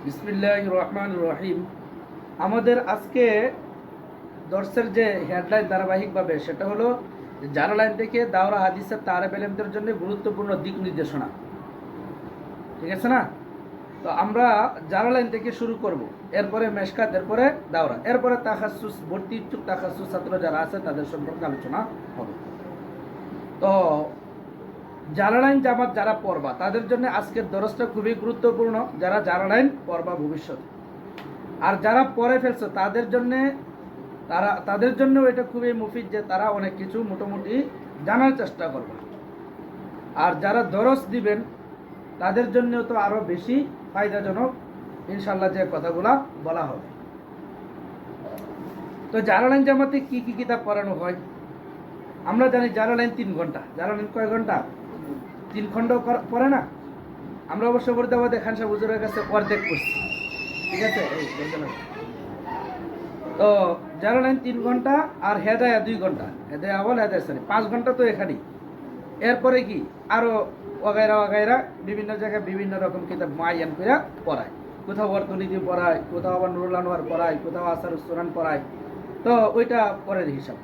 বিসমিল্লাহির রহমানির রহিম। আমাদের আজকে দর্শের যে হেডলাইন ধারাবাহিকভাবে সেটা হলো জালালাইন থেকে দাওরা হাদিসের তালেব ইলমদের জন্য গুরুত্বপূর্ণ দিক নির্দেশনা। ঠিক আছে না? তো আমরা জালালাইন থেকে শুরু করব, এরপরে মেশকাত, এরপরে দাওরা, এরপরে তাখাসুস, ভর্তি ইচ্ছুক তাখাসুস ছাত্র যারা আছে তাদের সম্পর্কে আলোচনা হবে। তো জালালাইন জামাত যারা পড়বা তাদের জন্য আজকের দরসটা খুবই গুরুত্বপূর্ণ, যারা জালালাইন পড়বা ভবিষ্যৎ। আর যারা পড়ে ফেলছে তাদের জন্য এটা খুবই মুফিদ যে তারা অনেক কিছু মোটামুটি জানার চেষ্টা করবে। আর যারা দরস দিবেন তাদের জন্য তো আরো বেশি ফায়দাজনক ইনশাল্লাহ যে কথাগুলা বলা হবে। তো জালালাইন জামাতে কি কি কিতাব পড়ানো হয় আমরা জানি। জালালাইন 3 ঘন্টা। জালালাইন কয় ঘন্টা? 3 খণ্ড পড়ে না? আমরা অবশ্য মুর্দাবাদে খান সাহেব হুজুরের কাছে অর্ধেক করছি। ঠিক আছে, তো জালালাইন 3 ঘন্টা আর হেদায়া 2 ঘন্টা। হেদায়া আওয়াল, হেদায়া সানি 5 ঘন্টা তো এখানেই। এরপরে কি আরো ওগাইরা বিভিন্ন জায়গায় বিভিন্ন রকম কিতাব মুআয়্যান করে পড়ায়। কোথাও অর্থনীতি পড়ায়, কোথাও আবার নুরুল আনোয়ার পড়ায়, কোথাও আসারুস সুনান পড়ায়। তো ওইটা পরের হিসাব।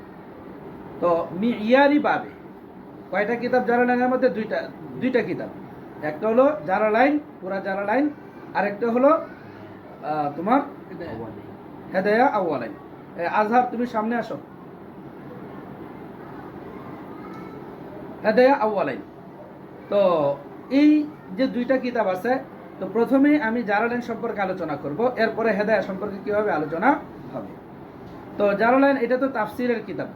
তো মিয়ারি ভাবে কয়টা কিতাব জালালাইনের মধ্যে? দুইটা কিতাব। একটা হলো জালালাইন, পুরা জালালাইন, আর একটা হলো তোমার হেদায়া আউয়ালাইন। আজহার, তুমি সামনে আসো। হেদায়া আউয়ালাইন। তো এই যে দুইটা কিতাব আছে, তো প্রথমে আমি জালালাইন সম্পর্কে আলোচনা করব, এরপরে হেদায়া সম্পর্কে কিভাবে আলোচনা হবে। তো জালালাইন এটা তো তাফসিরের কিতাব।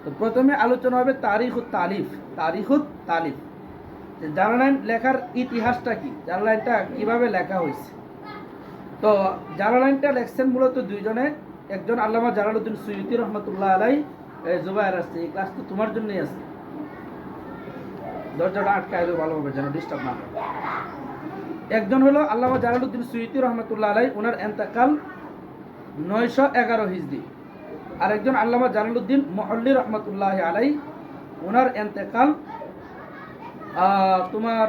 তো প্রথমে আলোচনা হবে তারিখুত তালিফ। জালালাইন লেখার ইতিহাসটা কি, জালালাইনটা কিভাবে লেখা হয়েছে। তো জালালাইনটা লেখছেন মূলত দুইজনে। একজন আল্লামা জালালউদ্দিন সুয়ুতী রহমতুল্লাহ আলাই। জুবায়ের আসছে, এই ক্লাস তো তোমার জন্যই আছে। দরজাটা আটকায় দেবো ভালোভাবে যেন ডিস্টার্ব না হয়। একজন হলো আল্লামা জালালউদ্দিন সুয়ুতী রহমতুল্লাহ আলাই, ওনার এন্তেকাল 911 হিজরি। আর একজন আল্লামা জালালউদ্দিন মুহল্লি রহমতুল্লাহ আলাই, ওনার এন্তেকাল তোমার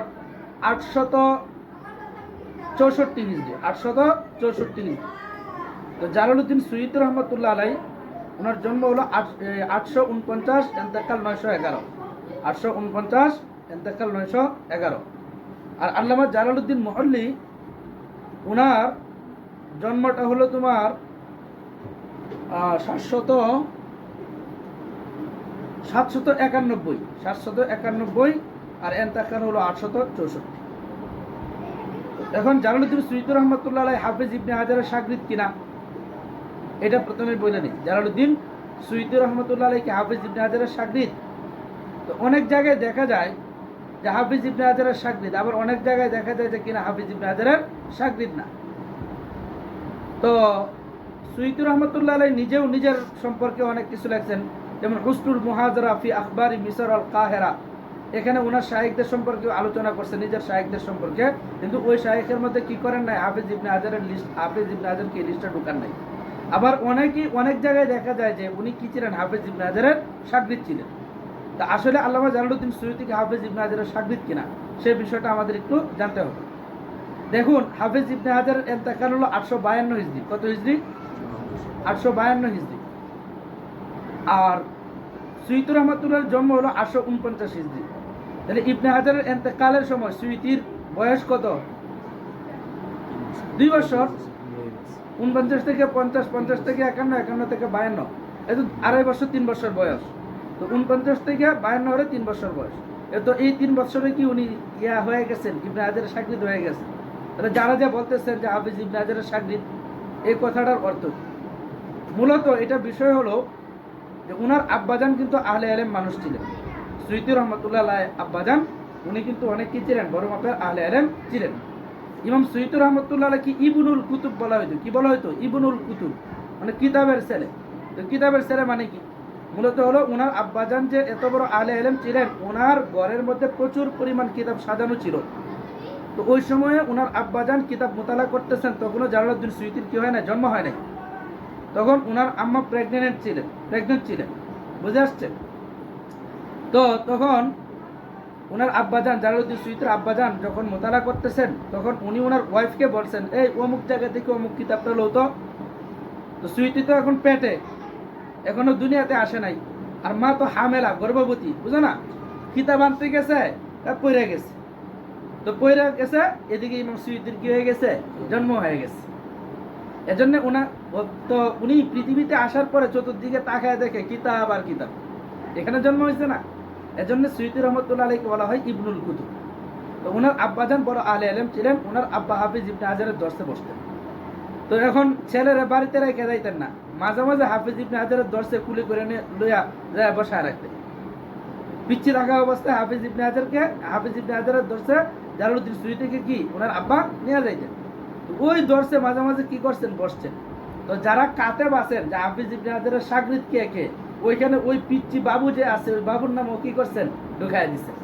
864 হিজরি। 864 হিজরি। তো জালালউদ্দিন সুয়ুতী রহমতুল্লাহ আলাই, ওনার জন্ম হলো 849, এন্তেকাল 911। 849, এন্তেকাল 911। আর আল্লামা জালালউদ্দিন মুহল্লি, ওনার জন্মটা হলো তোমার 791, আর এন্তেকাল হলো 864। এখন জালালউদ্দিন সুয়ুতী রহমতুল্লাহ আলাই হাফেজ ইবনে হাজারের শাগরিদ কিনা এটা প্রথমে বলে নিই। জালালউদ্দিন সুয়ুতী রহমতুল্লাহ আলাই কি হাফেজ ইবনে হাজারের শাগরিদ? তো অনেক জায়গায় দেখা যায় যে হাফিজ ইবনে হাজারের শাগরিদ, আবার অনেক জায়গায় দেখা যায় যে কিনা হাফিজ ইবনে হাজারের শাগরিদ না। তো সুয়ুতী রহমতুল্লাহ আলাই নিজেও নিজের সম্পর্কে অনেক কিছু লেখছেন, যেমন হুসনুল মুহাজারা ফি আখবারি মিসর আল কাহেরা। এখানে ওনার শায়েখদের সম্পর্কে আলোচনা করছে, নিজের শায়েখদের সম্পর্কে। কিন্তু ওই শায়েখের মধ্যে কি করেন নাই? হাফিজ ইবনে হাজারের লিস্ট, হাফিজ ইবনে হাজারকে লিস্টে ঢুকান নাই। আবার অনেক জায়গায় দেখা যায় যে উনি কি ছিলেন? হাফিজ ইবনে হাজারের শাগরিদ ছিলেন। তা আসলে আল্লামা জালালউদ্দিন সুয়ুতীকে হাফেজ ইবনে হাজারের শাগরিদ কিনা সেই বিষয়টা আমাদের একটু জানতে হবে। দেখুন, হাফেজ ইবনে হাজারের ইন্তেকাল হলো 852 হিজরি। কত হিজরি? 852 হিজরি। আর সুয়ুতী রহমতুল্লাহর জন্ম হলো 849 হিজরি। তাহলে ইবনে হাজারের ইন্তেকালের সময় সুয়ুতীর বয়স কত? 2 বছর। 49 থেকে 50, 50 থেকে 51, 51 থেকে 52, এই তো 2.5 বছর, 3 বছর বয়স। তো 49 থেকে 52 হলে 3 বছর বয়স। তো এই 3 বছরে কি উনি হয়ে গেছেন? ইবনে হাজারের শাগরিদ হয়ে গেছেন। তাহলে যারা যা বলতেছেন যে হাফিজ ইবনে হাজারের শাগরিদ, এই কথাটার অর্থ মূলত এটা বিষয় হলো যে উনার আব্বাজান কিন্তু আহলে ইলম মানুষ ছিলেন। সুয়ুতী রহমতুল্লাহ আলাই আব্বাজান, উনি কিন্তু অনেক কি ছিলেন? বড় মাপের আহলে ইলম ছিলেন। ইমাম সুয়ুতী রহমতুল্লাহ আলাইকে ইবনুল কুতুব বলা হইতো। কি বলা হইতো? ইবনুল কুতুব, মানে কিতাবের ছেলে। তো কিতাবের ছেলে মানে কি? মূলত হলো ওনার আব্বাজান যে এত বড় আহলে ইলম ছিলেন, ওনার ঘরের মধ্যে প্রচুর পরিমাণ কিতাব সাজানো ছিল। তো ওই সময়ে ওনার আব্বাজান কিতাব মোতালা করতেছেন, তখনও জালালউদ্দিন সুয়ুতীর কি হয় না? জন্ম হয় নাই। তখন ওনার আম্মা প্রেগনেন্ট ছিলেন। বুঝে আসছে? তো তখন ওনার আব্বাজান জালালউদ্দিন সুয়ুতির আব্বাজান যখন মোতালা করতেছেন তখন উনি ওনার ওয়াইফকে বলছেন, এই অমুক জায়গা থেকে অমুক কিতাবটা লো তো। সুয়ুতি তো এখন পেটে, এখনো দুনিয়াতে আসে নাই, আর মা তো হামেলা গর্ভবতী, বুঝো না, কিতাব আনতে গেছে তার পইরা গেছে, তো পইরা গেছে, এদিকে ইমাম সুয়ুতির কি হয়ে গেছে, জন্ম হয়ে গেছে। এজন্য তো উনি পৃথিবীতে আসার পরে চতুর্দিকে তাকায় দেখে কিতাব আর কিতাব, এখানে জন্ম হয়েছে না। এজন্য সুয়ুতি রহমতুল্লাহ আলাইহিকে বলা হয় ইবনুল কুতুব। তো ওনার আব্বাজান বড় আলে আলেম ছিলেন, ওনার আব্বা হাফিজ ইবনে হাজারের দর্শে বসতেন। তো এখন ছেলেরা বাড়িতে রেখে যাইতেন না, মাঝে মাঝে হাফিজ ইবনে হাজারের দর্শে কুলি করে নিয়ে লইয়া যায় বসায় রাখতেন। পিচ্ছি থাকা অবস্থায় হাফিজ ইবনে হাজারের দর্শে জালালউদ্দিন সুয়ুতিকে কি ওনার আব্বা নিয়ে যাইতেন। তো ওই দর্শে মাঝে মাঝে কি করছেন, বসছেন। তো যারা কাতে বাসেন যে হাফিজ ইবনে হাজারের শাগরিদ কে কে, ওইখানে ওই পিচ্ছি বাবু যে আছে ওই বাবুর নাম ও কি করছেন, ঢুকাই দিচ্ছেন।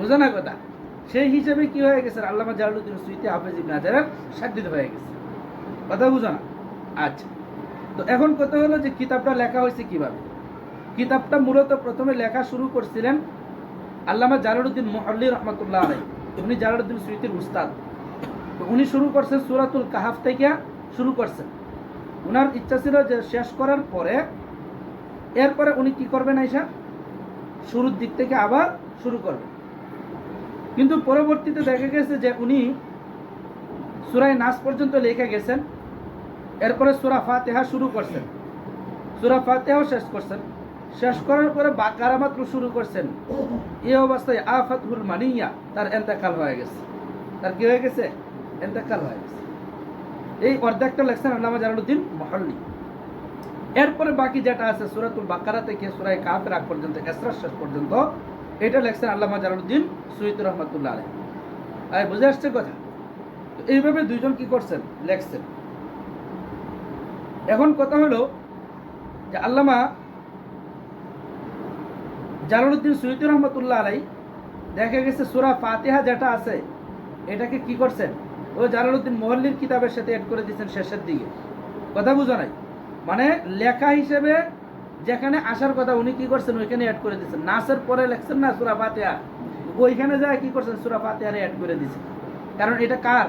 বুঝো না কথা, সেই হিসেবে কি হয়ে গেছে, আল্লামা জালালউদ্দিন সুয়ুতি হাফিজ ইবনে হাজারের শাগরিদ হয়ে গেছে। কথা বুঝো না? আচ্ছা, তো এখন কথা হলো যে কিতাবটা লেখা হয়েছে কিভাবে। কিতাবটা মূলত প্রথমে লেখা শুরু করছিলেন আল্লামা জালালউদ্দিন মুহাল্লি রহমাতুল্লাহ আলাইহি। উনি জালালউদ্দিন সুয়ুতির উস্তাদ। তো উনি শুরু করছেন সূরাতুল কাহাফ থেকে শুরু করছেন। ওনার ইচ্ছা ছিল যে শেষ করার পরে এরপরে উনি কি করবেন, আইসা শুরুর দিক থেকে আবার শুরু করবেন। কিন্তু পরবর্তীতে দেখা গেছে যে উনি সূরা নাস পর্যন্ত লিখে গেছেন, এরপরে সূরা ফাতিহা শুরু করছেন, সূরা ফাতিহাও শেষ করছেন। শেষ করার পরে বাকারা মাত্র শুরু করছেন। এই অবস্থায় আফাতুল মানিয়া তার ইন্তেকাল হয়ে গেছে। তার কি হয়ে গেছে, ইন্তেকাল হয়ে গেছে। এই অর্ধেকটা লেখছেন আল্লামা জালালউদ্দিন মুহাল্লি। এরপরে বাকি যেটা আছে সূরাতুল বাকারা থেকে সূরা কাহফের আগ পর্যন্ত, ইসরা শেষ পর্যন্ত, এটা লেখছেন আল্লামা জালালউদ্দিন সুয়ুতি রহমাতুল্লাহ আলাইহি। আর বুঝে আসছে কথা? তো এইভাবে দুইজন কি করছেন, লেখছেন। এখন কথা হলো যে আল্লামা জালালউদ্দিন সুয়ুতি রহমাতুল্লাহ আলাইহি দেখা গেছে সূরা ফাতিহা যেটা আছে এটাকে কি করছেন, ও জালালউদ্দিন মুহাল্লির কিতাবের সাথে অ্যাড করে দিয়েছেন শেষের দিকে। কথা বুঝো নাই? মানে লেখা হিসেবে যেখানে আসার কথা উনি কি করছেন ওইখানে অ্যাড করে দিয়েছেন। নাসের পরে লেখছেন না সূরা ফাতিহা, ওইখানে যায় কি করছেন, সূরা ফাতিহারে অ্যাড করে দিয়েছেন। কারণ এটা কার,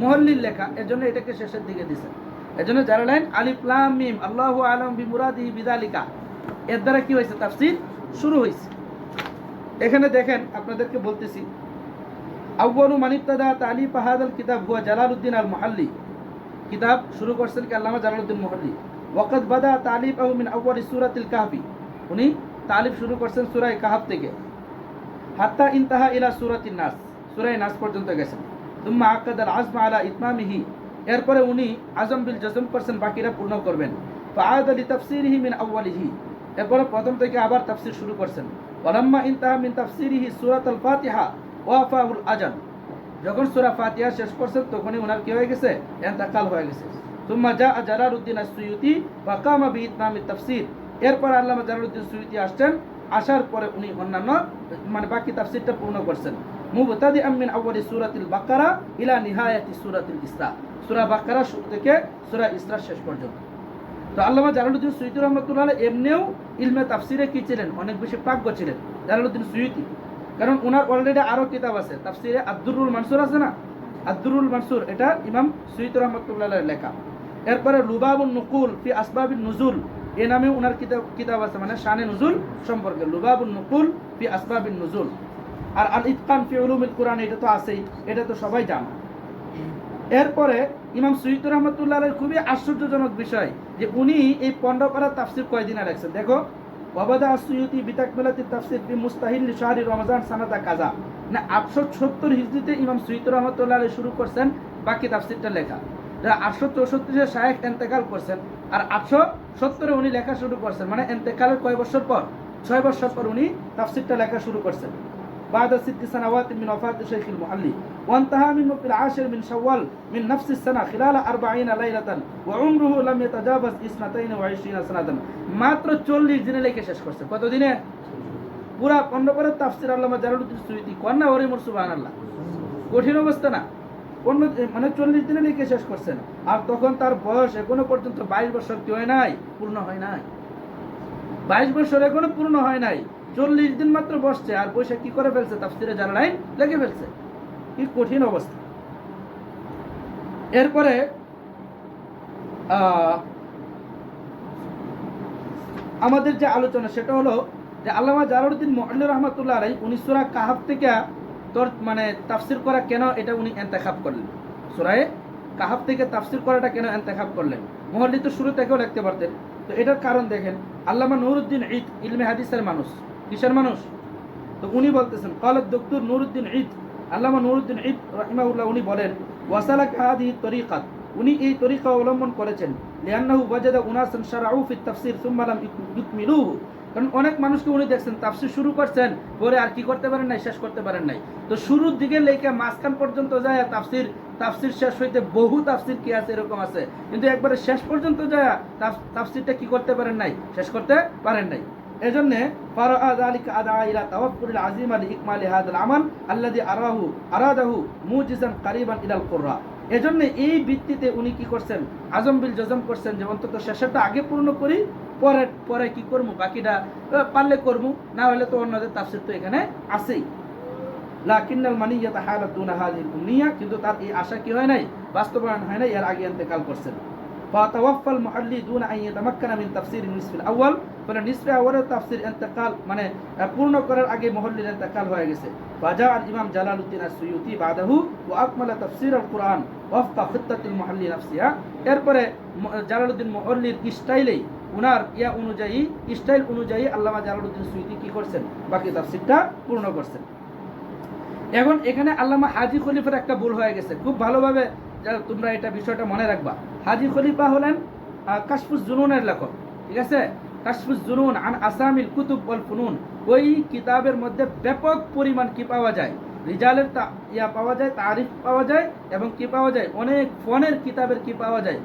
মুহাল্লির লেখা, এজন্য এটাকে শেষের দিকে দিয়েছেন। এজন্য যারা লাইন আলিফ লাম মিম আল্লাহু আলাম বিমুরাদিহি বিযালিকা, এর দ্বারা কি হয়েছে, তাফসীর শুরু হয়েছে। এখানে দেখেন আপনাদেরকে বলতেছি, আউয়ালু মান ইবতাদা তালিফ হাযাল কিতাব হুয়া জালালউদ্দিন আল মুহাল্লি। কিতাব শুরু করছেন কি আল্লামা জালালউদ্দিন মুহাল্লি। ওয়াকাদ বাদা তালিফাহু মিন আউয়ালি সূরাতিল কাহফি, উনি তালিফ শুরু করছেন সূরা কাহফ থেকে, হাত্তা ইনতাহা ইলা সূরাতিন নাস, সূরা নাস পর্যন্ত গেছেন। সুম্মা আকাদাল আযম আলা ইতমামিহি, এরপরে উনি আজম বিল জজম করছেন বাকিরা পূর্ণ করবেন। ফাআদা লিতাফসীরিহি মিন আউয়ালিহি, এরপরে প্রথম থেকে আবার তাফসীর শুরু করছেন। ওয়ালাম্মা ইনতাহা মিন তাফসীরিহি সূরাতুল ফাতিহা ওয়াফাহুল আজাল, যখন সূরা ফাতিহা শেষ করছেন তখনই ওনার কি হয়ে গেছে, ইন্তেকাল হয়ে গেছে। সুম্মা জাআ জালালউদ্দিন আস-সুয়ুতি ওয়া কামা বিইতমামিত তাফসীর, এরপর আল্লামা জালালউদ্দিন সুয়ুতি আসছেন, আসার পরে উনি অন্যান্য মানে বাকি তাফসীরটা পূর্ণ করছেন। মুবতাদিআম মিন আউয়ালি সূরাতিল বাকারা ইলা নিহায়াতি সূরাতিল ইসরা, সূরা বাকারা শুরু থেকে সূরা ইসরা শেষ পর্যন্ত। তো আল্লামা জালালউদ্দিন সুয়ুতি রহমাতুল্লাহ আলাইহি এমনিও ইলমে তাফসীরে কি ছিলেন, অনেক বেশি প্রাজ্ঞ ছিলেন জালালউদ্দিন সুয়ুতি। কারণ ওনার অলরেডি আরো কিতাব আছে, তাফসীরে আদ-দুররুল মানসুর আছে না, আদ-দুররুল মানসুর, এটা ইমাম সুয়ুতি রহমাতুল্লাহ আলাইহির লেখা। এরপরে লুবাবুন নুকুল ফি আসবাবিন নুজুল, এই নামে ওনার কিতাব আছে, মানে শানে নুজুল সম্পর্কে, লুবাবুন নুকুল ফি আসবাবিন নুজুল। আর আল ইতকান ফি উলুমিল কুরআন, এটা তো আছেই, এটা তো সবাই জানে। এরপরে ইমাম সুয়ুতি রহমাতুল্লাহ আলাইহির খুবই আশ্চর্যজনক বিষয় যে উনি এই 15 পারা তাফসীর কয়দিনে লেখছেন। দেখো, ওয়াবাদা আস-সুয়ুতি বিতাকমিলাতিত তাফসীর ফি মুস্তাহিল শাহরি রমজান সানাতা কাজা, না 870 হিজরিতে ইমাম সুয়ুতি রহমাতুল্লাহ আলাইহি শুরু করছেন বাকি তাফসীরটা লেখা। 864 শায়েখ ইন্তেকাল করছেন, আর 870 উনি লেখা শুরু করছেন, মানে ইন্তেকালের কয় বছর পর, 6 বছর পর উনি তাফসীরটা লেখা শুরু করছেন। بعد 6 سنوات من وفاة الشيخ المحلي وانتهى منه في 10 من شوال من نفس السنة خلال 40 ليلة وعمره لم يتجاوز 22 سنة, মাত্র 40 দিনে লিখে শেষ করছে। কত দিনে? পুরা 15 পারা তাফসীর আল্লামা জালালউদ্দিন সুয়ুতি, কন্না ওরে মোর সুবহানাল্লাহ, কঠিন অবস্থা না, মানে 40 দিনে লিখে শেষ করছেন। আর তখন তার বয়স এখনো পর্যন্ত 22 বছর কি হয় নাই, পূর্ণ হয় নাই, 22 বছর এখনো পূর্ণ হয় নাই। 40 দিন মাত্র বসছে আর বসে কি করে ফেলছে, তাফসিরে জালালাইন লেগে ফেলছে। কি কঠিন অবস্থা। এরপরে আমাদের যে আলোচনা সেটা হলো যে আল্লামা জালালউদ্দিন মুআল্লী রাহমাতুল্লাহ আলাইহি উনি সূরা কাহাফ থেকে মানে তাফসির করা কেন এটা উনি ইন্তেখাব করলেন, সূরা কাহাফ থেকে তাফসির করাটা কেন ইন্তেখাব করলেন। মুআল্লী তো শুরু থেকেও লিখতে পারতেন। তো এটার কারণ দেখেন, আল্লামা নুরউদ্দিন ঈদ ইলমে হাদিসের মানুষ, কিসের মানুষ? তো উনি বলতেছেন ক্বালাত ডক্টর নুরউদ্দিন ঈদ, আল্লামা নুরউদ্দিন ঈদ রাহিমাহুল্লাহ উনি বলেন ওয়াসালাক হাদিহি তরিকাত, উনি এই তরিকা অবলম্বন করেছেন লিআন্নাহু ওয়াজাদা উনাসান শারআউ ফি তাফসির সুম্মা লাম ইকমিলুহু, কারণ অনেক মানুষকে উনি দেখছেন তাফসির শুরু করছেন পরে আর কি করতে পারেন নাই, শেষ করতে পারেন নাই। তো শুরুর দিকে লেখা মাঝখান পর্যন্ত যায় তাফসির শেষ হইতে বহু তাফসির কি আছে এরকম আছে, কিন্তু একবারে শেষ পর্যন্ত যায় তাফসিরটা কি করতে পারেন নাই, শেষ করতে পারেন নাই। এজন্য ফারাআ যালিকা আদা ইলা তাওয়াক্কুল আযীমা লিইকমালি হাযাল আমাল আল্লাযী আরাদাহু মুজিজান কারীবান ইলাল কুররা। এজন্য এই ভিত্তিতে উনি কি করছেন, আজম বিল জজম করছেন যে অন্তত শেষেরটা আগে পূর্ণ করি, পরে পরে কি করবো, বাকিটা পারলে করবো, না হলে তো অন্যদের তাফসির তো এখানে আছেই। লাকিন্নাল মানিয়াতা হালাত দুনা হাযিল উমনিয়া, কিন্তু তার এই আশা কি হয় নাই, বাস্তবায়ন হয় নাই, এর আগে ইন্তেকাল করছেন। ফাতাওয়াফাল মুআল্লী দুনা আন ইয়াতামাক্কানা মিন তাফসির নিসফিল আউয়াল, ফলে নিসফে আউয়ালের তাফসির ইন্তেকাল মানে পূর্ণ করার আগে মুআল্লীর ইন্তেকাল হয়ে গেছে। ফাজা আল ইমাম জালালউদ্দিন আস-সুয়ুতি বাদাহু ওয়া আকমালা তাফসির আল কুরআন ওয়াফকা খিত্তাতুল মুআল্লী নাফসিহা, এরপরে জালালউদ্দিন মুআল্লীর স্টাইলেই উনার স্টাইল অনুযায়ী আল্লামা জালালউদ্দিন সুয়ুতি কি করছেন, বাকি তাফসিরটা পূর্ণ করছেন। এখন এখানে আল্লামা হাজী খলিফার একটা ভুল হয়ে গেছে, খুব ভালোভাবে তোমরা এটা বিষয়টা মনে রাখবা। হাজী খলিফা হলেন কাশফুজ জুনুনের লেখক, ঠিক আছে? কাশফুজ জুনুন আন আসামিল কুতুব ওয়াল ফুনুন, ওই কিতাবের মধ্যে ব্যাপক পরিমাণ কি পাওয়া যায়, রিজালের পাওয়া যায়, তারিফ পাওয়া যায়, এবং কি পাওয়া যায়, অনেক ফনের কিতাবের কি পাওয়া যায়,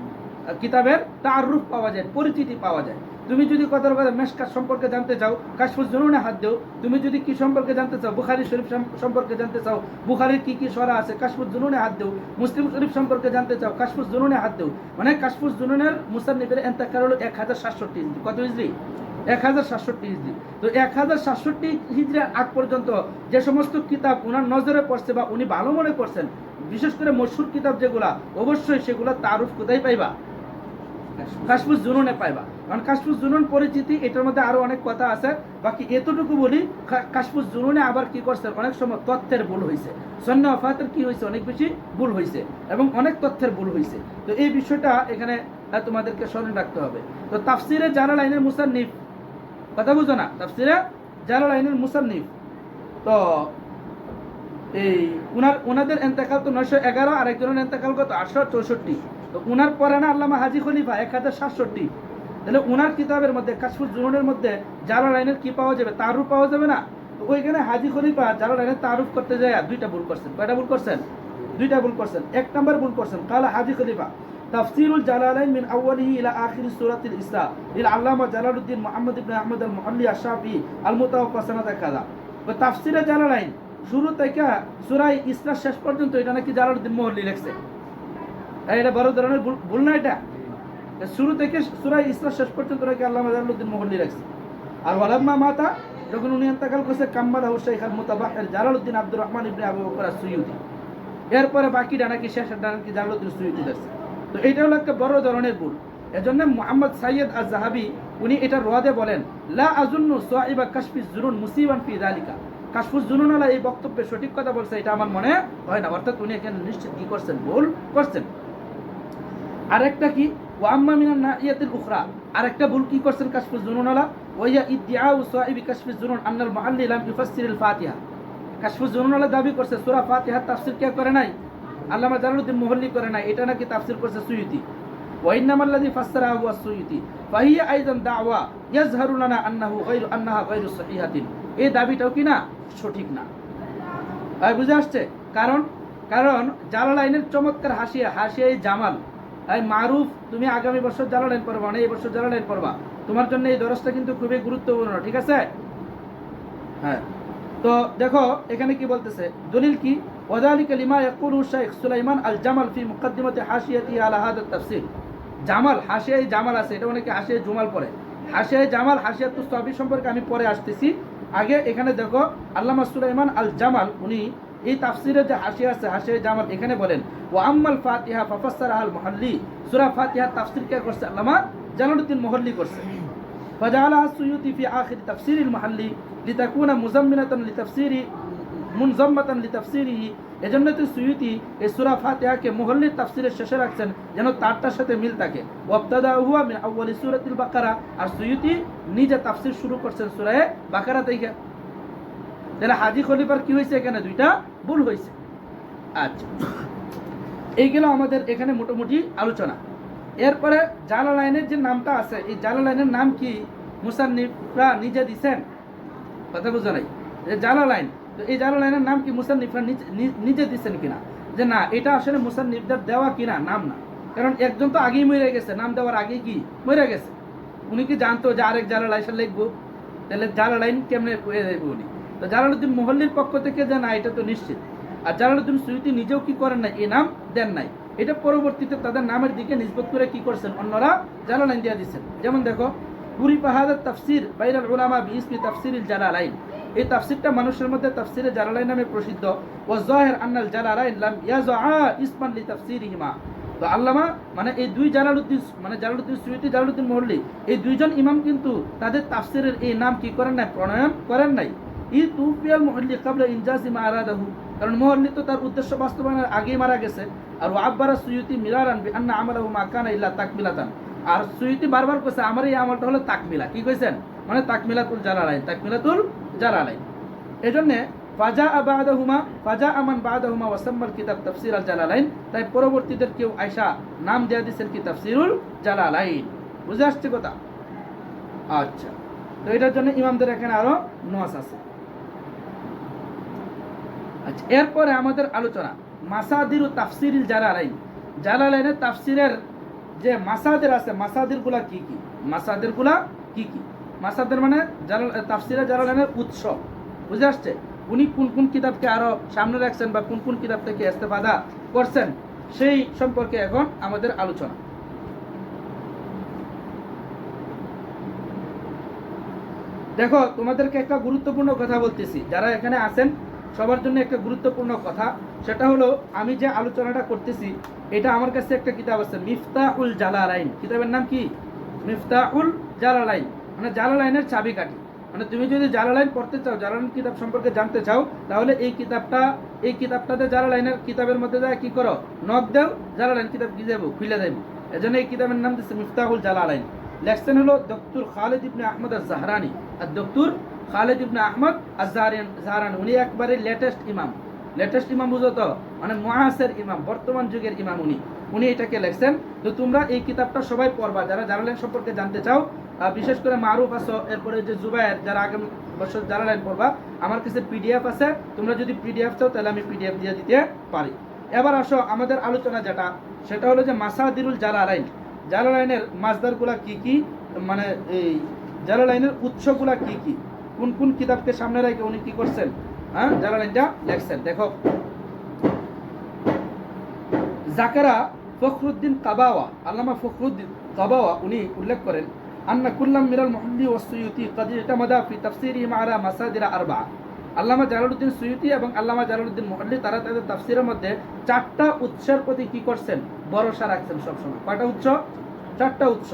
কিতাবের তাআরুফ পাওয়া যায়, পরিচিতি পাওয়া যায়। তুমি যদি কথার কথা মেশকাত সম্পর্কে জানতে চাও, কাশফুজ জুনুনে হাত দেও। তুমি যদি কি সম্পর্কে জানতে চাও, বুখারী শরীফ সম্পর্কে জানতে চাও, বুখারীর কি কি সরা আছে, কাশফুজ জুনুনে হাত দেও। মুসলিম শরীফ সম্পর্কে জানতে চাও, কাশফুজ জুনুনে হাত দেও। মানে কাশফুজ জুনুনের মুসান্নিফের ইন্তেকাল হলো 1067 হিজরি। কত হিজরি? 1067 হিজরি। তো 1067 হিজরির আগ পর্যন্ত যে সমস্ত কিতাব ওনার নজরে পড়ছে বা উনি ভালো মনে করছেন, বিশেষ করে মশহুর কিতাব যেগুলা, অবশ্যই সেগুলা তারুফ কোথায় পাইবা, কাশফুজ জুনুনে পাইবা। কারণ কাশফুজ জুনুন পরিচিতি, এটার মধ্যে আরো অনেক কথা আছে, বাকি এতটুকু বলি, কাশফুজ জুনুনে আবার কি করছে, অনেক সময় তথ্যের ভুল হয়েছে, সন্ন্য ওয়াফাতের কি হয়েছে, অনেক বেশি ভুল হয়েছে এবং অনেক তথ্যের ভুল হয়েছে। তো এই বিষয়টা এখানে তোমাদেরকে স্মরণ রাখতে হবে। তো তাফসিরে জালালাইনের মুসান্নিফ, কথা বুঝো না, তাফসিরে জালালাইনের মুসান্নিফ, তো এই ওনাদের ইন্তেকাল তো 911, আর একজনের ইন্তেকাল কত 864। তো উনার পরে না আল্লামা হাজী খলিফা 1067। তাহলে উনার কিতাবের মধ্যে কাশফুজ জুনুনের মধ্যে জালালাইনের কি পাওয়া যাবে, তারুফ পাওয়া যাবে না। তো ওইখানে হাজী খলিফা জালালাইনের তারুফ করতে যায় দুইটা ভুল করছেন। কয়টা ভুল করছেন? দুইটা ভুল করছেন। এক নম্বর ভুল করছেন, কালা হাজী খলিফা তাফসিরুল জালালাইন মিন আউয়ালিহি ইলা আখিরি সূরাতিল ইসরা লিল আল্লামা জালালউদ্দিন মুহাম্মদ ইবনে আহমদ আল মুআল্লী আশ-শাফিঈ আল মুতাওয়াফা সানাতা কাযা। তো তাফসিরে জালালাইন শুরু থেকে সূরা ইসরা শেষ পর্যন্ত এটা নাকি জালালউদ্দিন মুআল্লী লিখছে। এটা বড় ধরনের ভুল না? এটা শুরু থেকে সূরা ইসরা শেষ পর্যন্ত নাকি আল্লামা জালালউদ্দিন মুআল্লী লিখছে। আর ওয়ালাম্মা মাতা, যখন উনি ইন্তেকাল করছে, কাম্মালাহু শাইখ আল মুতাবাহহির জালালউদ্দিন আব্দুর রহমান ইবনে আবু বকর আস-সুয়ুতি। এরপরে বাকিটা নাকি শেষেরটা নাকি জালালউদ্দিন সুয়ুতি লিখছে। তো এটা হলো একটা বড় ধরনের ভুল। এজন্য মুহাম্মদ সাইয়্যিদ আয-যাহাবী উনি এটা রওয়াদে বলেন, লা আযুন্নু সাহিবা কাশফিজ জুনুন মুসিবান ফি যালিকা, কাশফুজ জুনুন আলা এই বক্তব্যে সঠিক কথা বলছে এটা আমার মনে হয় না। অর্থাৎ উনি এখানে নিশ্চিত কি করছেন, ভুল করছেন। আরেকটা কি, ওয়া আম্মা মিনান নাহিয়াতিল উখরা, আরেকটা ভুল কি করছেন কাশফুজ জুনুন আলা, ওয়া ইদদিআউ সাহিবি কাশফিজ জুনুন আন্নাল মুআল্লী লাম ইউফাসসিরিল ফাতিহা। কাশফুজ জুনুন আলা দাবি করছে সূরা ফাতিহার তাফসীর কে করে নাই, আল্লামা জালালউদ্দিন মুআল্লী করে নাই, এটা নাকি তাফসীর করছে সুয়ুতি। ওয়া ইন্নামাল্লাযী ফাসসারা হুয়া সুয়ুতি ফাহিয়া আইযান দাওয়া ইয়াজহারু লানা আন্নাহা গায়রু সহিহাতিন। এই দাবিটাও কি না, সঠিক না। বুঝে আসছে? কারণ জালালাইনের চমৎকার হাসিয়া জামাল মারুফ, তুমি আগামী বছর জালালাইন পড়বা না, এই বছর জালালাইন পড়বা, তোমার জন্য এই দরসটা কিন্তু খুবই গুরুত্বপূর্ণ, ঠিক আছে? হ্যাঁ, তো দেখো এখানে কি বলতেছে, দলিল কি, ওয়াযালিকা লিমা ইয়াকুলু শাইখ সুলাইমান আল জামাল ফি মুকদ্দিমাতি হাশিয়াতি আলা হাদা তাফসীর। জামাল, হাশিয়ায়ে জামাল আছে, এটা অনেকে হাশিয়ায়ে জুমাল পড়ে, হাশিয়ায়ে জামাল হাশিয়াতুস সাহাবী সম্পর্কে আমি পরে আসতেছি। আগে এখানে দেখো আল্লামা সুলাইমান আল জামাল উনি এই তাফসিরে যে হাসিয়া আছে হাসিয়া জামাল এখানে বলেন ওয়া আম্মাল ফাতিহা ফাফাসসারাহা আল মুহাল্লি, সূরা ফাতিহা তাফসীর কে করছে আল্লামা জালালউদ্দিন মুহাল্লি করছে। ফাজাআলাহা আস-সুয়ুতি ফি আখির তাফসীরিল মুহাল্লি লিতাকুনা মুজাম্মিনাতান লিতাফসীরি মুনজাম্মাতান লিতাফসীরিহি, এজন্য তো সুয়ুতি এই সূরা ফাতিহাকে মুহাল্লির তাফসীরের শেষে রাখছেন যেন তারটার সাথে মিল থাকে। ওয়াবতাদাহু হুয়া মিন আউয়ালি সূরাতিল বাকারা, আর সুয়ুতি নিজে তাফসীর শুরু করছেন সূরা বাকারা থেকে। তাহলে হাজী খলিফার কি হয়েছে এখানে দুইটা ভুল হয়েছে। আচ্ছা, এইগুলো আমাদের এখানে মোটামুটি আলোচনা। এরপরে জালালাইনের যে নামটা আছে এই জালালাইনের নাম কি মুসান্নিফরা নিজে দিছেন? কথা বুঝো নাই? জালালাইন, তো এই জালালাইনের নাম কি মুসান্নিফরা নিজে দিচ্ছেন কিনা? যে না, এটা আসলে মুসান্নিফদের দেওয়া কিনা নাম না, কারণ একজন তো আগেই মরে গেছে, নাম দেওয়ার আগেই কি মরে গেছে। উনি কি জানতো যে আরেক জালালাইন লিখবো? তাহলে জালালাইন কেমনে করে দেব উনি? তো জালালউদ্দিন মুহাল্লির পক্ষ থেকে যে না, এটা তো নিশ্চিত। আর জালালউদ্দিন সুয়ুতি নিজেও কি করেন নাই, এই নাম দেন নাই। এটা পরবর্তীতে তাদের নামের দিকে নিসবত করে কি করছেন, অন্যরা জালালাইন দিয়ে দিচ্ছেন। যেমন দেখো পুরি পাহাড়ের তাফসির বাইরাল উলামা বিইসমি তাফসিরিল জালালাইন, এই তাফসিরটা মানুষের মধ্যে তাফসিরে জালালাইন নামে প্রসিদ্ধ। ওয়া যাহির আন্নাল জালালাইন লাম ইয়াজআ ইসমান লিতাফসিরিহিমা, তো আল্লামা মানে এই দুই জালালউদ্দিন মানে জালালউদ্দিন সুয়ুতি জালালউদ্দিন মুহাল্লি এই দুইজন ইমাম কিন্তু তাদের তাফসিরের এই নাম কি করেন নাই, প্রণয়ন করেন নাই। ই তুফিয়াল মুহাল্লি ক্বাবলা ইনজাজি মা আরাদাহু, কারণ মুহাল্লি তো তার উদ্দেশ্য বাস্তবায়নের আগেই মারা গেছে। আর আব্বারা সুয়ুতি মিরারান বিআন্না আমালাহু মা কানা ইল্লা তাকমিলাতান, আর সুয়ুতি বারবার কইছে আমার এই আমলটা হলো তাকমিলা। কি কইছেন? মানে তাকমিলাতুল জালালাইন, তাকমিলাতুল জালালাইন। এজন্য ফাজা আবাদাহুমা ফাজা আমান বাদাহুমা ওয়াসাম্মাল কিতাব তাফসীর আল জালালাইন, তাই পরবর্তীদের কেউ আয়সা নাম দেয়া দিয়েছেন কি তাফসীরুল জালালাইন। বুঝে আসছে কথা? আচ্ছা, তো এটার জন্য ইমামদের এখানে আরো নস আছে। আচ্ছা, এরপরে আমাদের আলোচনা মাসাদির ও তাফসিরিল জালালাইন। জালালাইনের তাফসিরের যে মাসাদির আছে, মাসাদির গুলা কি কি? মাসাদির গুলা কি কি? মাসাদির মানে তাফসিরে জালালাইনের উৎস। বুঝে আসছে? উনি কোন কোন কিতাবকে আরো সামনে রাখছেন বা কোন কোন কিতাব থেকে ইস্তেফাদা করছেন সেই সম্পর্কে এখন আমাদের আলোচনা। দেখো, তোমাদেরকে একটা গুরুত্বপূর্ণ কথা বলতেছি, যারা এখানে আছেন সবার জন্য একটা গুরুত্বপূর্ণ কথা। সেটা হলো আমি যে আলোচনাটা করতেছি এটা আমার কাছে একটা কিতাব আছে মিফতাহুল জালালাইন। কিতাবের নাম কি? মিফতাহুল জালালাইন, মানে জালালাইনের চাবিকাঠি। মানে তুমি যদি জালালাইন পড়তে চাও, জালালাইন কিতাব সম্পর্কে জানতে চাও, তাহলে এই কিতাবটাতে জালালাইনের কিতাবের মধ্যে যায় কি করো, নক দাও, জালালাইন কিতাব কি দেবো, খুলে দেবো। এজন্য এই কিতাবের নাম দিচ্ছে মিফতাহুল জালালাইন। লেখছেন হলো ডক্টর খালিদ ইবনে আহমদ আজ-জাহরানি। আর ডক্টর খালিদ ইবনে আহমদ আজ-জাহরানি উনি একবারে লেটেস্ট ইমাম বুঝো তো, মানে মুআসির ইমাম, বর্তমান যুগের ইমাম উনি এটাকে লেখছেন। তো তোমরা এই কিতাবটা সবাই পড়বা যারা জালালাইন সম্পর্কে জানতে চাও, বিশেষ করে মারুফ আছো, এরপরে যে জুবায়ের, যারা আগামী বছর জালালাইন পড়বা, আমার কাছে পিডিএফ আছে। তোমরা যদি পিডিএফ চাও তাহলে আমি পিডিএফ দিয়ে দিতে পারি। এবার আসো আমাদের আলোচনা যেটা, সেটা হলো যে মাসাদিরুল জালালাইন। জালালাইনের মাসদারগুলা কি কি, মানে এই জালালাইনের উৎসগুলা কি কি, কোন কোন কিতাবকে সামনে রেখে উনি কি করছেন, হ্যাঁ, জালালাইনটা লেখছেন। দেখো, জাকারা ফখরুদ্দিন কাবাওয়া, আল্লামা ফখরুদ্দিন কাবাওয়া উনি উল্লেখ করেন আন্না কুল্লাম মিরাল মুহাল্লি ওয়াস সুয়ুতি ক্বাদ ইতামাদা ফি তাফসীরিহিম আলা মাসাদিরা আরবা। আল্লামা জালালউদ্দিন সুয়ুতি এবং আল্লামা জালালউদ্দিন মুহাল্লি তারা তাদের তাফসীরের মধ্যে চারটা উৎসের প্রতি কি করছেন, ভরসা রাখছেন সবসময়। কয়টা উৎস? চারটা উৎস।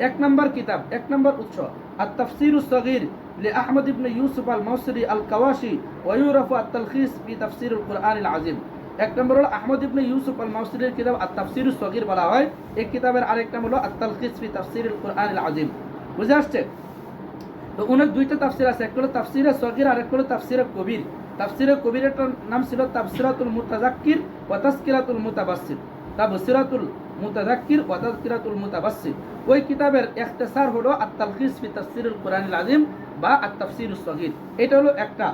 এক নম্বর কিতাব, এক নম্বর উৎস আত-তাফসীরুস সাগীর লি আহমদ ইবনে ইউসুফ আল-মাওসিলি আল-কাওয়াশি ওয়া ইউরাফু আত-তালখিস ফি তাফসীরুল কুরআনিল আযীম। এক নম্বর হলো আহমদ ইবনে ইউসুফ আল-মাওসিলির কিতাব আত-তাফসীরুস সাগীর বলা হয়। এই কিতাবের আরেক নাম হলো আত-তালখিস ফি তাফসীরুল কুরআনিল আযীম। বুঝে আসছে? তো ওনার দুইটা তাফসীর আছে, একটা হলো তাফসীরে সগীর আর একটা হলো তাফসীরে কবির। তাফসীরে কবিরের নাম ছিল তাফসীরাতুল মুতাযাক্কির ওয়া তাযকিরাতুল মুতাবাসসির। তাফসীরাতুল মুতাযাক্কির ওয়া তাযকিরাতুল মুতাবাসসির। ওই কিতাবের ইখতিসার হলো আত-তালখিস ফি তাফসীরুল কুরআনিল আযীম বা আত-তাফসীরুস সগীর। এটা হলো একটা।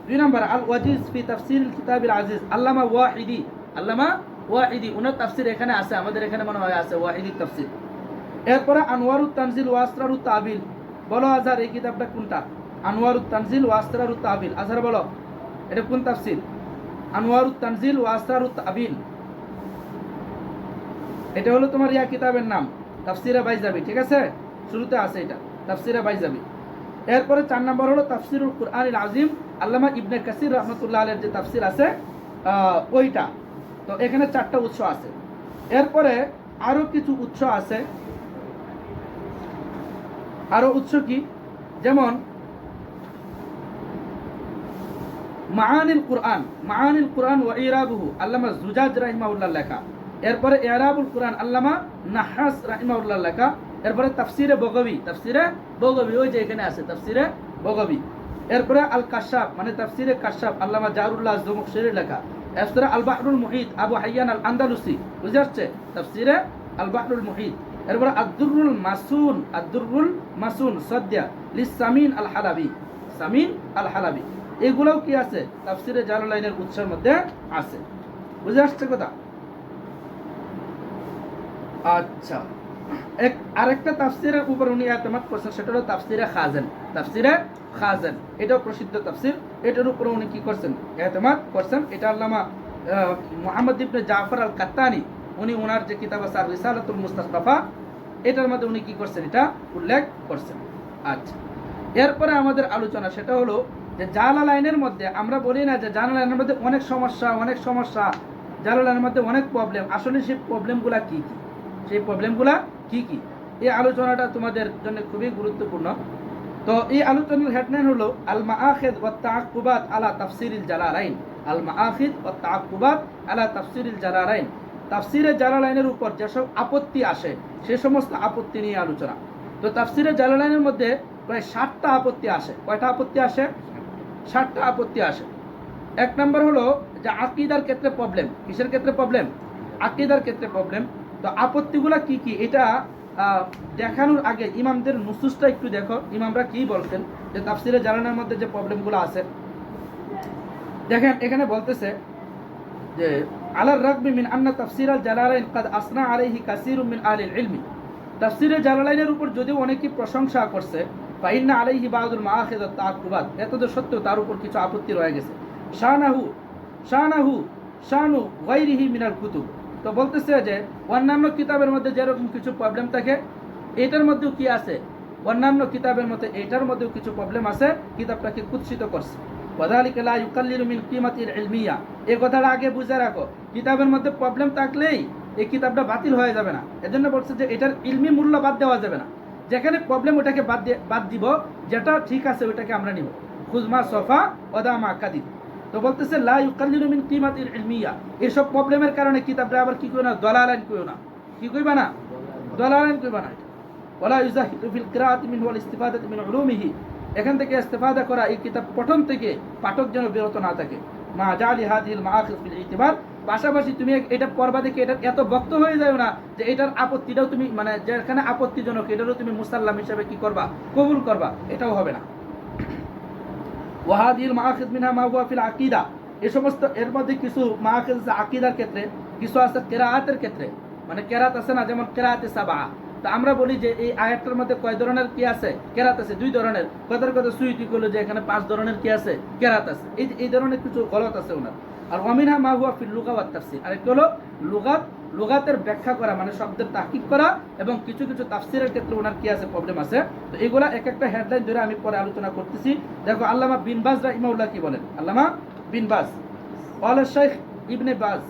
দুই নম্বর আল ওয়াজিজ ফি তাফসীরিল কিতাবিল আজিজ, আল্লামা ওয়াহিদি ওনার তাফসীর এখানে আছে, আমাদের এখানে মনে হয় আছে ওয়াহিদি তাফসীর। এরপরে আনওয়ারুত তানজিল ওয়া আসরারুত তাবিল। বলো আজহার, এই কিতাবটা কোনটা? আনওয়ারুত তানজিল ওয়া আসরারুত তাবিল। আজহার বলো, এটা কোন তাফসীর? আনওয়ারুত তানজিল ওয়া আসরারুত তাবিল। এটা হলো তোমার কিতাবের নাম তাফসীরে বাইজাবি। ঠিক আছে, শুরুতে আছে এটা তাফসীরে বাইজাবি। এরপরে 4 নম্বর হলো তাফসিরুল কুরআনিল আজিম, আল্লামা ইবনে কাসির রহমতুল্লাহ আলাইহির যে তাফসির আছে ওইটা। তো এখানে 4টা উৎস আছে। এরপরে আরো কিছু উৎস আছে। আরো উৎস কি, যেমন মাআনিল কুরআন ওয়া ইরাবুহু আল্লামা জুজাজ রাহিমাহুল্লাহ লেখা। এরপরে ইরাবুল কুরআন আল্লামা নাহাস রাহিমাহুল্লাহ লেখা। এরপরে তাফসিরে বগবী ওই যে এখানে আছে তাফসিরে বগবী। এরপরে আল কাশাফ মানে তাফসিরে কাশাফ আল্লামা জারুল্লাহ জুমখশিরি লেখা। এরপরে আল বাহরুল মুহিত আবু হাইয়ান আল আন্দালুসি, বুঝে আসছে, তাফসিরে আল বাহরুল মুহিত। এরপরে আদ-দুররুল মাসুন সদ্যা লিসামিন আল হালাবি, সামিন আল হালাবি, এগুলোও কি আছে তাফসিরে জালালাইনের উৎসের মধ্যে আছে। বুঝে আসছে কথা? আচ্ছা, আরেকটা তাফসিরের উপর উনি এতমাদ করছেন, সেটা হলো তাফসিরে খাজেন। এটাও প্রসিদ্ধ তাফসির। এটার উপর উনি কি করছেন, এতমাদ করছেন। এটা আল্লামা মুহাম্মদ ইবনে জাফর আল কাত্তানি, উনি ওনার যে কিতাব আছে রিসালাতুল মুস্তাফা, এটার মধ্যে উনি কি করছেন, এটা উল্লেখ করছেন। আচ্ছা, এরপরে আমাদের আলোচনা সেটা হলো যে জালালাইনের মধ্যে আমরা বলি না যে জালালাইনের মধ্যে অনেক সমস্যা, জালালাইনের মধ্যে অনেক প্রবলেম। আসলে সেই প্রবলেমগুলা কি কি, এই আলোচনাটা তোমাদের জন্য খুবই গুরুত্বপূর্ণ। তো এই আলোচনার হেডলাইন হলো আল মাআখিদ ওয়াত তাআক্কুবাত আলা তাফসিরিল জালালাইন। তাফসিরে জালালাইনের উপর যেসব আপত্তি আসে সে সমস্ত আপত্তি নিয়ে আলোচনা। তো তাফসিরে জালালাইনের মধ্যে প্রায় 7টা আপত্তি আসে। কয়টা আপত্তি আসে? 7টা আপত্তি আসে। 1 নম্বর হলো যে আকীদার ক্ষেত্রে প্রবলেম। কিসের ক্ষেত্রে প্রবলেম? আকীদার ক্ষেত্রে প্রবলেম। তো আপত্তিগুলা কি কি এটা দেখানোর আগে ইমামদের নুসুসটা একটু দেখো, ইমামরা কি বলছেন যে তাফসিরে জালালাইনের মধ্যে যে প্রবলেমগুলো আছে। দেখেন এখানে বলতেছে যে আলার রাগবি মিন আন্না তাফসিরাল জালালাইন কাদ আসনা আলাইহি কাসীরুম মিন আহলিল ইলমি। তাফসিরে জালালাইনের উপর যদিও অনেকেই প্রশংসা করছে, ফাইন্না আলাইহি বাযুল মাআখিদ ওয়াত তাআক্কুবাত, এত সত্ত্বেও তার উপর কিছু আপত্তি রয়ে গেছে। শানু গায়রিহি মিনাল কুতুব। তো বলতেছে যে অন্যান্য কিতাবের মধ্যে যেরকম কিছু প্রবলেম থাকে এটার মধ্যেও কি আছে, অন্যান্য কিতাবের মধ্যে এটার মধ্যেও কিছু প্রবলেম আছে, কিতাবটাকে কুৎসিত করছে। ওয়াযালিকা লা ইউকাল্লিলু মিন কিমাতিল ইলমিয়া, এই কথাটা আগে বুঝে রাখো। কিতাবের মধ্যে প্রবলেম থাকলেই এই কিতাবটা বাতিল হয়ে যাবে না। এজন্য বলছে যে এটার ইলমি মূল্য বাদ দেওয়া যাবে না। যেখানে প্রবলেম ওটাকে বাদ দিব, যেটা ঠিক আছে ওটাকে আমরা নিব। খুজমা সফা ওদামা কাদিব। তো বলতেছে লা ইউকাল্লিলু মিন কিমাতিল ইলমিয়া, এসব প্রবলেমের কারণে কিতাবটা আবার কি কইও না, দলালাইন কইও না। কি কইবা না? দলালাইন কইবা না। ওয়ালা ইউজাহিদু ফিল কিরাআতি মিনহু ওয়াল ইস্তিফাদাতি মিন উলুমিহি, এখান থেকে ইস্তেফাদা করা, এই কিতাব পঠন থেকে পাঠক যেন বিরত না থাকে। মা জালি হাদিল মাআখিদ ফিল ইতিবার, পাশাপাশি তুমি এটা পড়বা দেখে এটা এত বক্ত হয়ে যায় না যে এটার আপত্তিটাও তুমি মানে যেখানে আপত্তিজনক এটারও তুমি মুসাল্লাম হিসেবে কি করবা, কবুল করবা, এটাও হবে না। ওয়াহাদিল মাআখিদ মিনহা মা হুয়া ফিল আকীদা, এই সমস্ত এর মধ্যে কিছু মাআখিদ আছে আকীদার ক্ষেত্রে, কিছু আছে কিরাআতের ক্ষেত্রে, মানে কিরাআত আছে না, যেমন কিরাআতে সাবা। তো আমরা বলি যে এই আয়াতটার মধ্যে কয় ধরনের কি আছে, কেরাত আছে 2 ধরনের। কথা সুইটি করলো যে এখানে 5 ধরনের কি আছে, কেরাত আছে। এই ধরনের কিছু গলত আছে ওনার। আর ওয়ামিনহা মা হুয়া ফিল লুগা ওয়াত তাফসীর, আরেকটা হলো লুগাতের ব্যাখ্যা করা, মানে শব্দের তাহকিক করা, এবং কিছু তাফসীরের ক্ষেত্রে ওনার কি আছে, প্রবলেম আছে। তো এগুলা এক একটা হেডলাইন ধরে আমি পরে আলোচনা করতেছি। দেখো আল্লামা বিন বাজ রাহিমাহুল্লাহ কি বলেন। আল্লামা বিন বাজ ওয়ালা শাইখ ইবনে বাজ,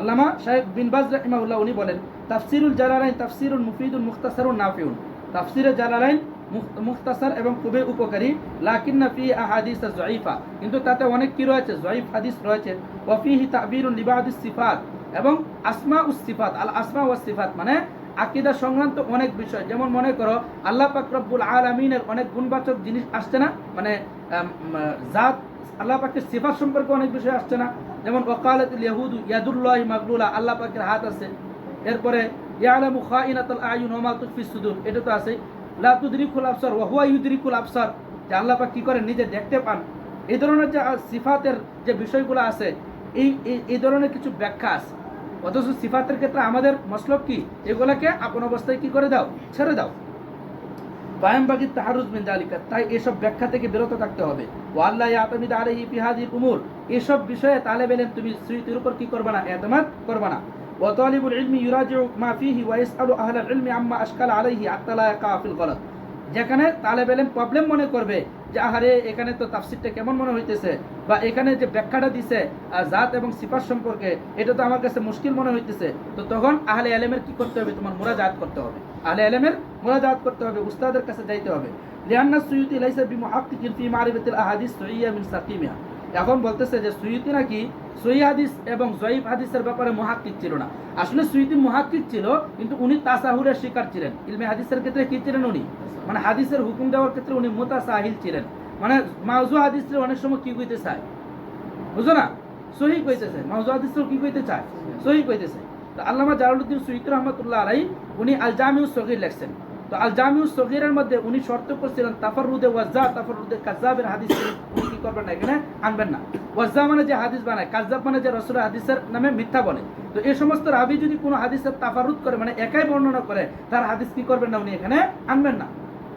আল্লামা শাইখ বিন বাজ রাহিমাহুল্লাহ উনি বলেন তাফসিরুল জালালাইন তাফসিরুল মুফিদুল মুখতাসারুন নাফিউন, তাফসিরে জালালাইন মুখতাসার এবং খুবই উপকারী। লাকিন্না ফি আহাদিস যায়িফা, কিন্তু তাতে অনেক কি রয়েছে, যায়িফ হাদিস রয়েছে। ওয়া ফিহি তা'বীরুন লিবাদিস সিফাত, এবং আসমাউস সিফাত, আল আসমা ওয়াস সিফাত মানে আকীদা সংক্রান্ত অনেক বিষয়। যেমন মনে করো আল্লাহ পাক রব্বুল আলামিনের অনেক গুণবাচক জিনিস আসছে না, মানে জাত আল্লাহ পাকের সিফাত সম্পর্কে অনেক বিষয় আসছে না। যেমন ওয়াকালাতুল ইয়াহুদু ইয়াদুল্লাহি মাগলুলা, আল্লাহ পাকের হাত আছে। এরপরে ইয়ালামু খাইনাতুল আয়ুন ওয়া মা তুখফিস সুদুর, এটা তো আছে। লা তুদরিকুল আবসার ওয়া হুয়া ইউদরিকুল আবসার, যে আল্লাহ পাক কি করেন, নিজে দেখতে পান। এই ধরনের যে সিফাতের যে বিষয়গুলো আছে, এই ধরনের কিছু ব্যাখ্যা আছে। অথচ সিফাতের ক্ষেত্রে আমাদের মসলক কি, এগুলাকে আপন অবস্থায় কি করে দাও, ছেড়ে দাও। বায়ামবাগি তাহারুজ মিন যালিকা, তাই এসব ব্যাখ্যা থেকে বিরত থাকতে হবে। ওয়া আল্লাহ ইয়াতামিদ আলাইহি ফি হাযিহিল উমুর, এসব বিষয়ে তালেব ইলম তুমি স্মৃতির উপর কি করবে না, এতমাদ করবে না। ওয়া তালিবুল ইলমি ইউরাজিউ মা ফিহি ওয়া ইয়াসআলু আহলাল ইলমি আম্মা আশকালা আলাইহি হাত্তা লা ইয়াকা ফিল গলত, যেখানে তালেব ইলম প্রবলেম মনে করবে যে আহারে এখানে তো তাফসিরটা কেমন মনে হইতেছে, বা এখানে যে ব্যাখ্যাটা দিছে জাত এবং সিফাত সম্পর্কে এটা তো আমার কাছে মুশকিল মনে হইতেছে, তো তখন আহলে ইলমের কি করতে হবে? তোমার মুরাজাত করতে হবে, আহলে ইলমের মুরাজাত করতে হবে, উস্তাদের কাছে যাইতে হবে। লিআন্না সুয়ুতি লাইসা বিমুহাক্কিকিন ফি মারিফাতিল আহাদিস সহিহা মিন সাকিমিহা। এখন বলতেছে যে সুয়ুতি নাকি সহিহ হাদিস এবং জয়ীফ হাদিসের ব্যাপারে মুহাক্কিক ছিল না। আসলে সুয়ুতি মুহাক্কিক ছিল, কিন্তু উনি তাসাহুরের শিকার ছিলেন। ইলমে হাদিসের ক্ষেত্রে কি ছিলেন উনি? মানে হাদিসের হুকুম দেওয়ার ক্ষেত্রে উনি মুতাসাহিল ছিলেন। মানে মাউজু হাদিসের অনেক সময় কি কইতে চায়, বুঝো না, সহিহ কইতেছে, মাউজু হাদিসের কি কইতে চায়, সহিহ কইতেছে। তো আল্লামা জালালউদ্দিন সুয়ুতি রাহমাতুল্লাহ আলাইহি উনি আল জামিউস সগীর লিখছেন। তো আল জামিউস সগীরের মধ্যে উনি শর্ত করছিলেন তাফাররুদে ওয়াজ্জা, তাফাররুদে কাযাবের হাদিস উনি কি করবেন না, এখানে আনবেন না। ওয়াজ্জা মানে যে হাদিস বানায়, কাযাব মানে যে রাসূলের হাদিসের নামে মিথ্যা বলে। তো এই সমস্ত রাবি যদি কোনো হাদিসের তাফাররুদ করে, মানে একাই বর্ণনা করে, তার হাদিস কি করবেন না, উনি এখানে আনবেন না।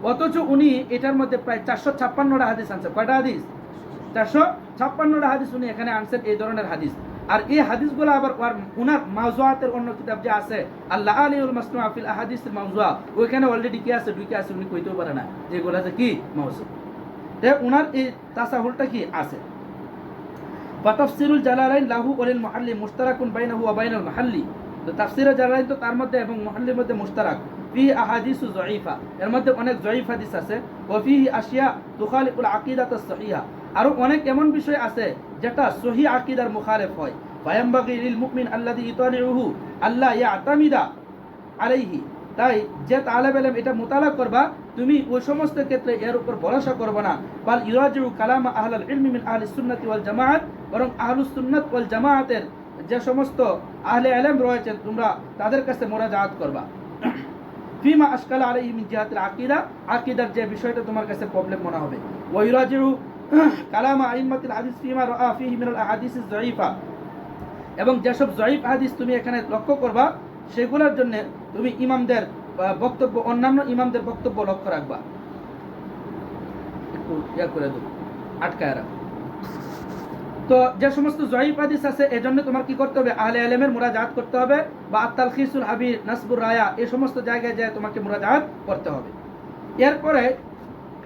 অথচ উনি এটার মধ্যে প্রায় 456টা হাদিস আনছেন। কয়টা হাদিস? 456টা হাদিস উনি এখানে আনছেন, এই ধরনের হাদিস। আর এই হাদিসগুলো আবার উনার মাওজুআতের অন্য কিতাব যে আছে আল্লাহ আলিউল মাসনুআ ফিল আহাদিসিল মাওজুআ, ওইখানে অলরেডি কি আছে, ঢুকে আছে, উনি কইতেও পারে না এগুলা যে কি মাওজু। তে উনার এই তাসাহুলটা কি আছে। তাফসিরুল জালালাইন লাহু ওয়ালিল মুহাল্লি মুশতারাকুন বাইনাহু ওয়া বাইনাল মুহাল্লি। তো তাফসিরুল জালালাইন তো তার মধ্যে এবং মুহাল্লির মধ্যে মুশতারাক। ফি আহাদিসু যঈফা, এর মধ্যে অনেক যঈফ হাদিস আছে। ওয়া ফিহি আশিয়া তুখালিফুল আকিদাতাস সহিহা, আরো অনেক এমন বিষয় আছে যেটা সহিহ আকীদার মুখালিফ হয়। ফায়ামবাগি লিল মুমিন আল্লাযী ইতালিউহু আল্লা ইয়াতামিদা আলাইহি, তাই যে তালেব ইলম এটা মুতালা করবা, তুমি ওই সমস্ত ক্ষেত্রে এর উপর ভরসা করবে না। বাল ইরাজিউ কালাম আহলাল ইলমি মিন আহলিস সুন্নাতি ওয়াল জামাআত, বরং আহলুস সুন্নাত ওয়াল জামাআতের যে সমস্ত আহলে ইলম রয়েছেন তোমরা তাদের কাছে মুরাজাআত করবা। ফিমা আশকালা আলাইহি মিন জিহাতিল আকীদা, আকীদার যে বিষয়টা তোমার কাছে প্রবলেম মনে হবে। ওয়া ইরাজিউ কালাম আইম্মাতিল হাদিস ফিমা রাআ ফিহি মিনাল আহাদিসিজ যায়ীফা, এবং যেসব জয়ীফ হাদিস তুমি এখানে লক্ষ্য করবা সেগুলোর জন্য তুমি ইমামদের বক্তব্য, অন্যান্য ইমামদের বক্তব্য লক্ষ্য রাখবা। একটু ইয়া করে দেবো, আটকায় রাখো। তো যে সমস্ত জয়ীফ হাদিস আছে এজন্য তোমার কি করতে হবে? আহলে ইলমের মুরাজাত করতে হবে, বা আত-তালখিসুল হাবির, নাসবুর রায়া, এই সমস্ত জায়গায় যায় তোমাকে মুরাজাত করতে হবে। এরপরে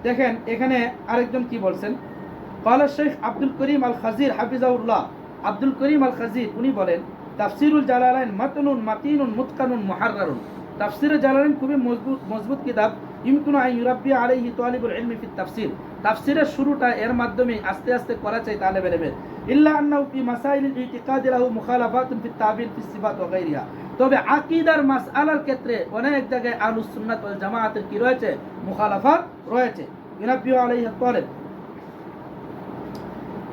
দেখেন এখানে আরেকজন কি বলছেন, ক্বালা শেখ আব্দুল করিম আল খাজির হাফিজাহুল্লাহ, আব্দুল করিম আল খাজির উনি বলেন তাফসিরুল জালালাইন মাতনুন মাতিনুন মুতকানুন মুহাররারুন। তাফসিরুল জালালাইন খুবই মজবুত কিতাব। ইমকুনু আন ইউরাব্বি আলাইহি তালিবুল ইলমি ফি তাফসির, তাফসিরের শুরুটা এর মাধ্যমে আস্তে আস্তে করা চাই তালেব ইলমের। ইল্লা আন্নাহু ফি মাসাইলিল ইতিকাদ লাহু মুখালাফাতুন ফি তাবির ফি সিফাত ওয়া গায়রিহা, তবে আকীদার মাসআলার ক্ষেত্রে অনেক জায়গায় আহলুস সুন্নাত ওয়াল জামাআতের কি রয়েছে? মুখালাফাত রয়েছে। ইউরাব্বি আলাইহি তালিব।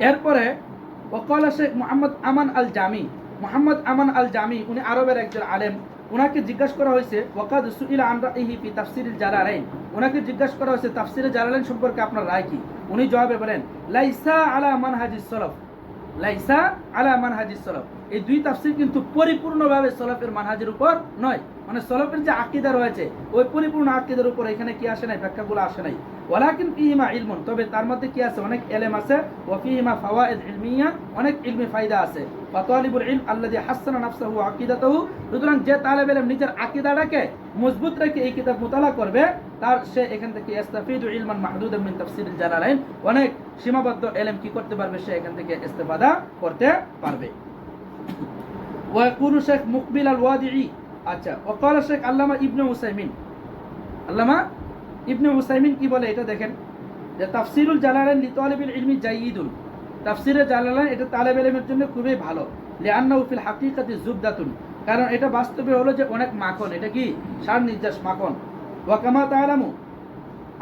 এরপরে ওয়াকালা শেখ মুহাম্মদ আমান আল জামি, মুহাম্মদ আমান আল জামি উনি আরবের একজন আলেম। ওনাকে জিজ্ঞাসা করা হয়েছে ওয়াকাদ সুইলা আন রাইহি ফি তাফসিরিল জালালাইন, ওনাকে জিজ্ঞাসা করা হয়েছে তাফসিরে জালালাইন সম্পর্কে আপনার রায় কি? উনি জবাবে বলেন লাইসা আলা মানহাজিস সালাফ, লাইসা আলা মানহাজিস সালাফ, এই দুই তাফসির কিন্তু পরিপূর্ণভাবে সালাফের মানহাজের উপর নয়। মানে সালাফের যে আকীদা রয়েছে ওই পরিপূর্ণ আকীদার উপর এখানে কি আসে নাই, ব্যাখ্যাগুলো আসে নাই। ওয়ালাকিন ফিহিমা ইলমুন, তবে তার মধ্যে কি আছে? অনেক ইলম আছে। ওয়া ফিহিমা ফাওয়াইদ ইলমিয়া, অনেক ইলমি ফায়দা আছে। ফাতালিবুল ইলম আল্লাযী হাসানা নাফসাহু ওয়া আকীদাতাহু, সুতরাং যে তালেব ইলম নিজের আকীদাটাকে মজবুত রেখে এই কিতাব মুতালা করবে, তার সে এখান থেকে ইস্তাফিদু ইলমান মাহদুদান মিন তাফসিরিল জালালাইন, অনেক সীমাবদ্ধ ইলম কি করতে পারবে? সে এখান থেকে ইস্তেফাদা করতে পারবে। ওয়া ইয়াকুলু শেখ মুকবিল আল ওয়াদিঈ, আচ্ছা, ওয়াকালা শেখ আল্লামা ইবনে উসাইমিন, আল্লামা ইবনে উসাইমিন কি বলে এটা দেখেন, যে তাফসিরুল জালালাইন লিতালিবিল ইলমি জাইয়িদুন, তাফসিরে জালালাইন এটা তালেব ইলমের জন্য খুবই ভালো। লিআন্নাহু ফিল হাকিকাতি জুবদাতুন, কারণ এটা বাস্তবে হলো যে অনেক মাখন, এটা কি সার নির্যাস মাখন। ওয়া কামা তাআলামু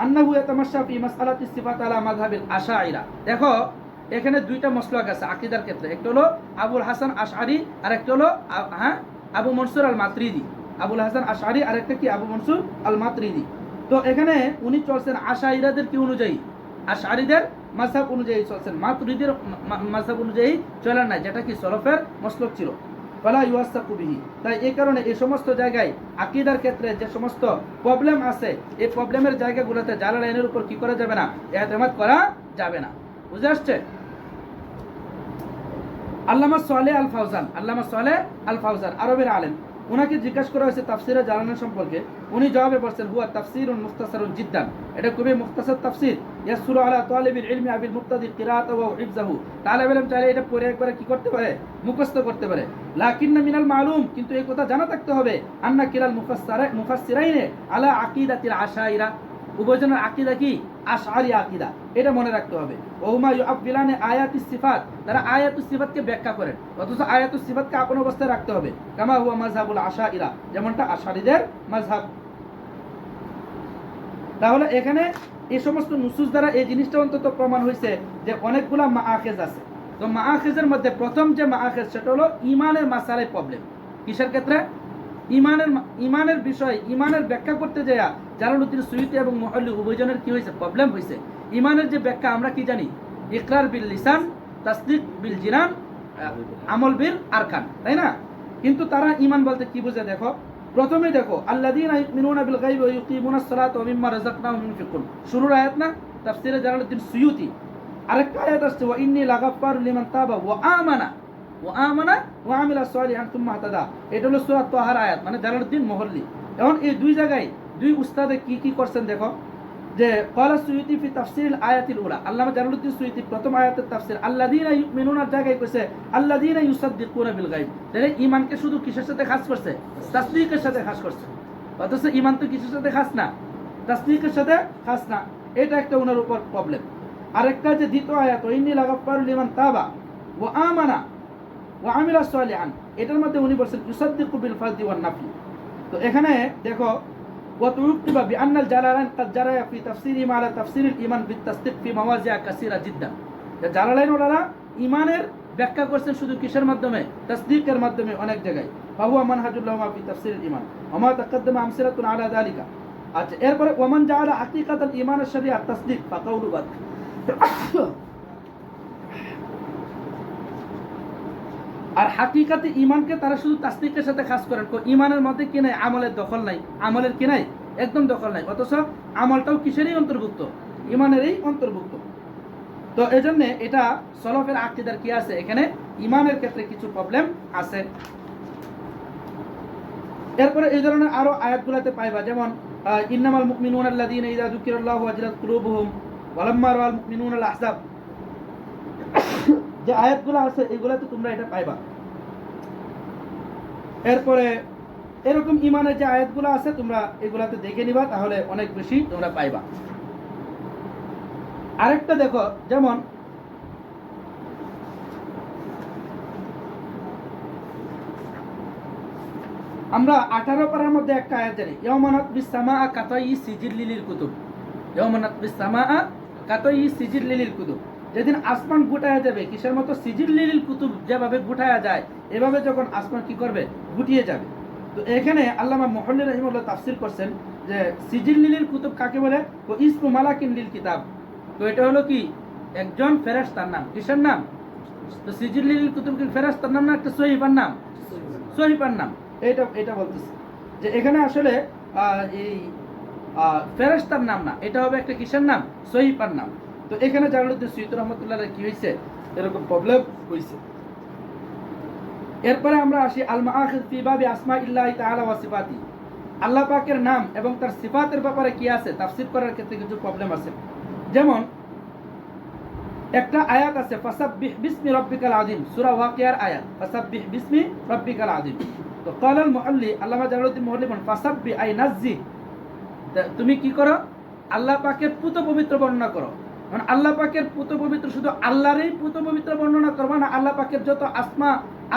আন্নাহু ইয়াতামাশশা ফি মাসআলাতিস সিফাত আলা মাযহাবিল আশাইরা। দেখো এখানে দুইটা মাসলাক আছে আকীদার ক্ষেত্রে, একটা হলো আবুল হাসান আশআরি আর একটা হলো আবু মনসুর আল মাতরিদি। আবুল হাসান আশআরি আর একটা কি আবু মনসুর আল মাতরিদি। তো এখানে উনি চলছেন আশাইরাদের কি অনুযায়ী? আশআরিদের মাযহাব অনুযায়ী চলছেন, মাতুরিদির মাযহাব অনুযায়ী চলেন না, যেটা কি সলফের মাসলক ছিল। ফালা ইউয়াসাকু বিহি, তাই এই কারণে এই সমস্ত জায়গায় আকীদার ক্ষেত্রে যে সমস্ত প্রবলেম আছে এই প্রবলেমের জায়গাগুলোতে জালালাইনের উপর কি করা যাবে না? ইতিমাদ করা যাবে না। বুঝে আসছে? আল্লামা সালেহ আল ফাওজান, আল্লামা সালেহ আল ফাওজান আরবের আলেম, ওনাকে জিজ্ঞাসা করা হয়েছে তাফসিরে জালালাইন সম্পর্কে, উনি জবাবে বলছেন হুয়া তাফসিরুন মুখতাসারুন জিদ্দান, এটা খুবই মুখতাসার তাফসির, ইয়াসুলু আলা তালিবিল ইলমি আবিল মুক্তাদি কিরাআতাহু ওয়া হিফযাহু, তালেব ইলম চাইলে এটা পড়ে একবারে কি করতে পারে, মুখস্থ করতে পারে। লাকিন্না মিনাল মালুম, কিন্তু এই কথা জানা থাকতে হবে, আন্না কিলাল মুফাসসিরাইনে আলা আকিদাতিল আশাইরা, উভয়জনের আকীদা কি, আশআরি আকীদা, এটা মনে রাখতে হবে। ওহুমা ইউআব্বিলানে আয়াতিস সিফাত, তারা আয়াতুস সিফাতকে ব্যাখ্যা করেন, অথচ আয়াতুস সিফাতকে আপন অবস্থায় রাখতে হবে। কামা হুয়া মাযহাবুল আশাইরা, যেমনটা আশারীদের মাযহাব। তাহলে এখানে এই সমস্ত নুসুস দ্বারা এই জিনিসটা অন্তত প্রমাণ হয়েছে যে অনেকগুলা মাআখিজ আছে। তো মাআখিজের মধ্যে প্রথম যে মাআখিজ সেটা হলো ঈমানের মাসালায় প্রবলেম। কিসের ক্ষেত্রে? ঈমানের বিষয়, ঈমানের ব্যাখ্যা করতে যায় জালালউদ্দিন সুয়ুতী এবং মুহাল্লি উভয়জনের কি হয়েছে, প্রবলেম হয়েছে। ঈমানের যে ব্যাখ্যা আমরা কি জানি, ইকরার বিল লিসান, তাসদিক বিল জিনান, আমল বিল আরকান, তাই না? কিন্তু তারা ঈমান বলতে কি বোঝে দেখো, প্রথমে দেখো আল্লাযীনা ইউমিনুনা বিল গায়বি ওয়া ইউকিমুনাস সালাতা ওয়া মিম্মা রাযাকনাহুম ইউনফিকুন, শুরুর আয়াত না, তাফসীরে জালালউদ্দিন সুয়ুতী। আরেকটা আয়াত আসছে ওয়া ইন্নী লাগাফফারু লিমান তাবা ওয়া আমানা ওয়া আমিলা সালিহান সুম্মা ইহতাদা, এটা হলো সূরা তাহার আয়াত, মানে জালালউদ্দিন মুহাল্লি। এখন এই দুই জায়গায় দুই উস্তাদে কি করছেন দেখো, যে ক্বালা সুয়ুতী ফি তাফসীরিল আয়াতিল উলা, আল্লামা জালালউদ্দিন সুয়ুতী প্রথম আয়াতের তাফসীর আল্লাযীনা ইউমিনুনার জায়গায় কইছে আল্লাযীনা ইউসাদ্দিকুনা বিল গায়ব, তাহলে ঈমানকে শুধু কিসের সাথে খাস করছে, তাসদীকের সাথে খাস করছে। অথচ ঈমান তো কিসের সাথে খাস না, তাসদীকের সাথে খাস না, এটা একটা ওনার উপর প্রবলেম। আরেকটা যে দ্বিতীয় আয়াত ইন্নী লাগাফফারু লিমান তাবা ওয়া আমানা ওয়া আমিলা সালিহান, এটার মধ্যে উনি বলছেন ইউসাদ্দিকু বিল ফারদি ওয়ান নাফি। তো এখানে দেখো ওয়া তুয়ুক্তিবা বিআন্নাল জালালাইন কাদ জারায়া ফি তাফসীরি মা আলা তাফসীরিল ঈমান বিত তাসদীক ফি মাওয়াজিআ কাসীরা জিদ্দান। জালালাইন ওনারা ঈমানের ব্যাখ্যা করছেন শুধু কিসের মাধ্যমে, তাসদীকের মাধ্যমে অনেক জায়গায়। ফাহুয়া মানহাজুল্লাহ ফি তাফসীরিল ঈমান ওয়া মা তাকাদ্দামা আমসিলাতুন আলা যালিকা। আচ্ছা, এরপরে ওয়ামান জাআলা হাকীকাতাল ঈমান আশ-শরীআ তাসদীক ফাকাউলু বাদ। আর হাকিকাতে ঈমানকে তারা শুধু তাসদীকের সাথে খাস করেন, ঈমানের মধ্যে কি নাই, আমলের দখল নাই, আমলের কি নাই, একদম দখল নাই, অথচ আমলটাও কিসেরই অন্তর্ভুক্ত, ঈমানেরই অন্তর্ভুক্ত। তো এজন্য এটা সলফের আকীদার কি আছে, এখানে ঈমানের ক্ষেত্রে কিছু প্রবলেম আছে। এরপরে এই ধরনের আরো আয়াতগুলোতে পাইবা, যেমন ইন্নামাল মুমিনুনা আল্লাযীনা ইযা যুকিরাল্লাহু ওয়াজিলাত কুলুবুহুম ওয়া লাম্মা রাআল মুমিনুনা আল আহজাব, যে আয়াতগুলো আছে এগুলাতে তোমরা এটা পাইবা। এরপরে এরকম ঈমানের যে আয়াতগুলো আছে তোমরা এগুলাতে দেখে নিবা, তাহলে অনেক বেশি তোমরা পাইবা। আরেকটা দেখো, যেমন আমরা 18 পারার মধ্যে একটা আয়াত জানি, ইয়াওমানাত বিস সামাআ কাতাই সিজিল লিলিল কুতুব, ইয়াওমানাত বিস সামাআ কাতাই সিজিল লিলিল কুতুব, যেদিন আসমান গুটায়া যাবে, কিসের মতো, সিজিল লিলিল কুতুব যেভাবে গুটায়া যায় এভাবে যখন আসমান কি করবে, গুটিয়ে যাবে। তো এখানে আল্লামা মুহাল্লি রাহিমাহুল্লাহ তাফসীর করছেন যে সিজিল লিলিল কুতুব কাকে বলে, তো ইসমু মালাকিন লিল কিতাব, তো এটা হলো কি, একজন ফেরেশতার নাম। কিসের নাম? তো সিজিল লিলিল কুতুব কি ফেরেশতার নাম না একটা সহিফার নাম? সহিফার নাম। এটা বলতেছে যে এখানে আসলে এই ফেরেশতার নাম না, এটা হবে একটা কিসের নাম, সহিফার নাম। তো এখানে জালালউদ্দিন সুয়ুতী রাহমাতুল্লাহ আলাইহি কি হইছে, এরকম প্রবলেম হইছে। এরপরে আমরা আসি আল মাআখিজ ফি বাবি আসমাইল্লাহি তাআলা ওয়া সিফাতি, আল্লাহ পাকের নাম এবং তার সিফাতের ব্যাপারে কি আছে, তাফসীর করার ক্ষেত্রে কিছু প্রবলেম আছে। যেমন একটা আয়াত আছে ফাসাব্বিহ বিসমি রাব্বিকাল আযীম, সূরা ওয়াকিয়ার আয়াত, ফাসাব্বিহ বিসমি রাব্বিকাল আযীম। তো ক্বালাল মুআল্লি, আল্লামা জালালউদ্দিন মুআল্লি বলেন ফাসাব্বিহ আই নাজ্জি, তুমি কি করো, আল্লাহ পাকের পুত পবিত্র বর্ণনা করো। মানে আল্লাহ পাকের পুত পবিত্র শুধু আল্লাহরই পুত পবিত্র বর্ণনা করবা না, আল্লাহ পাকের যত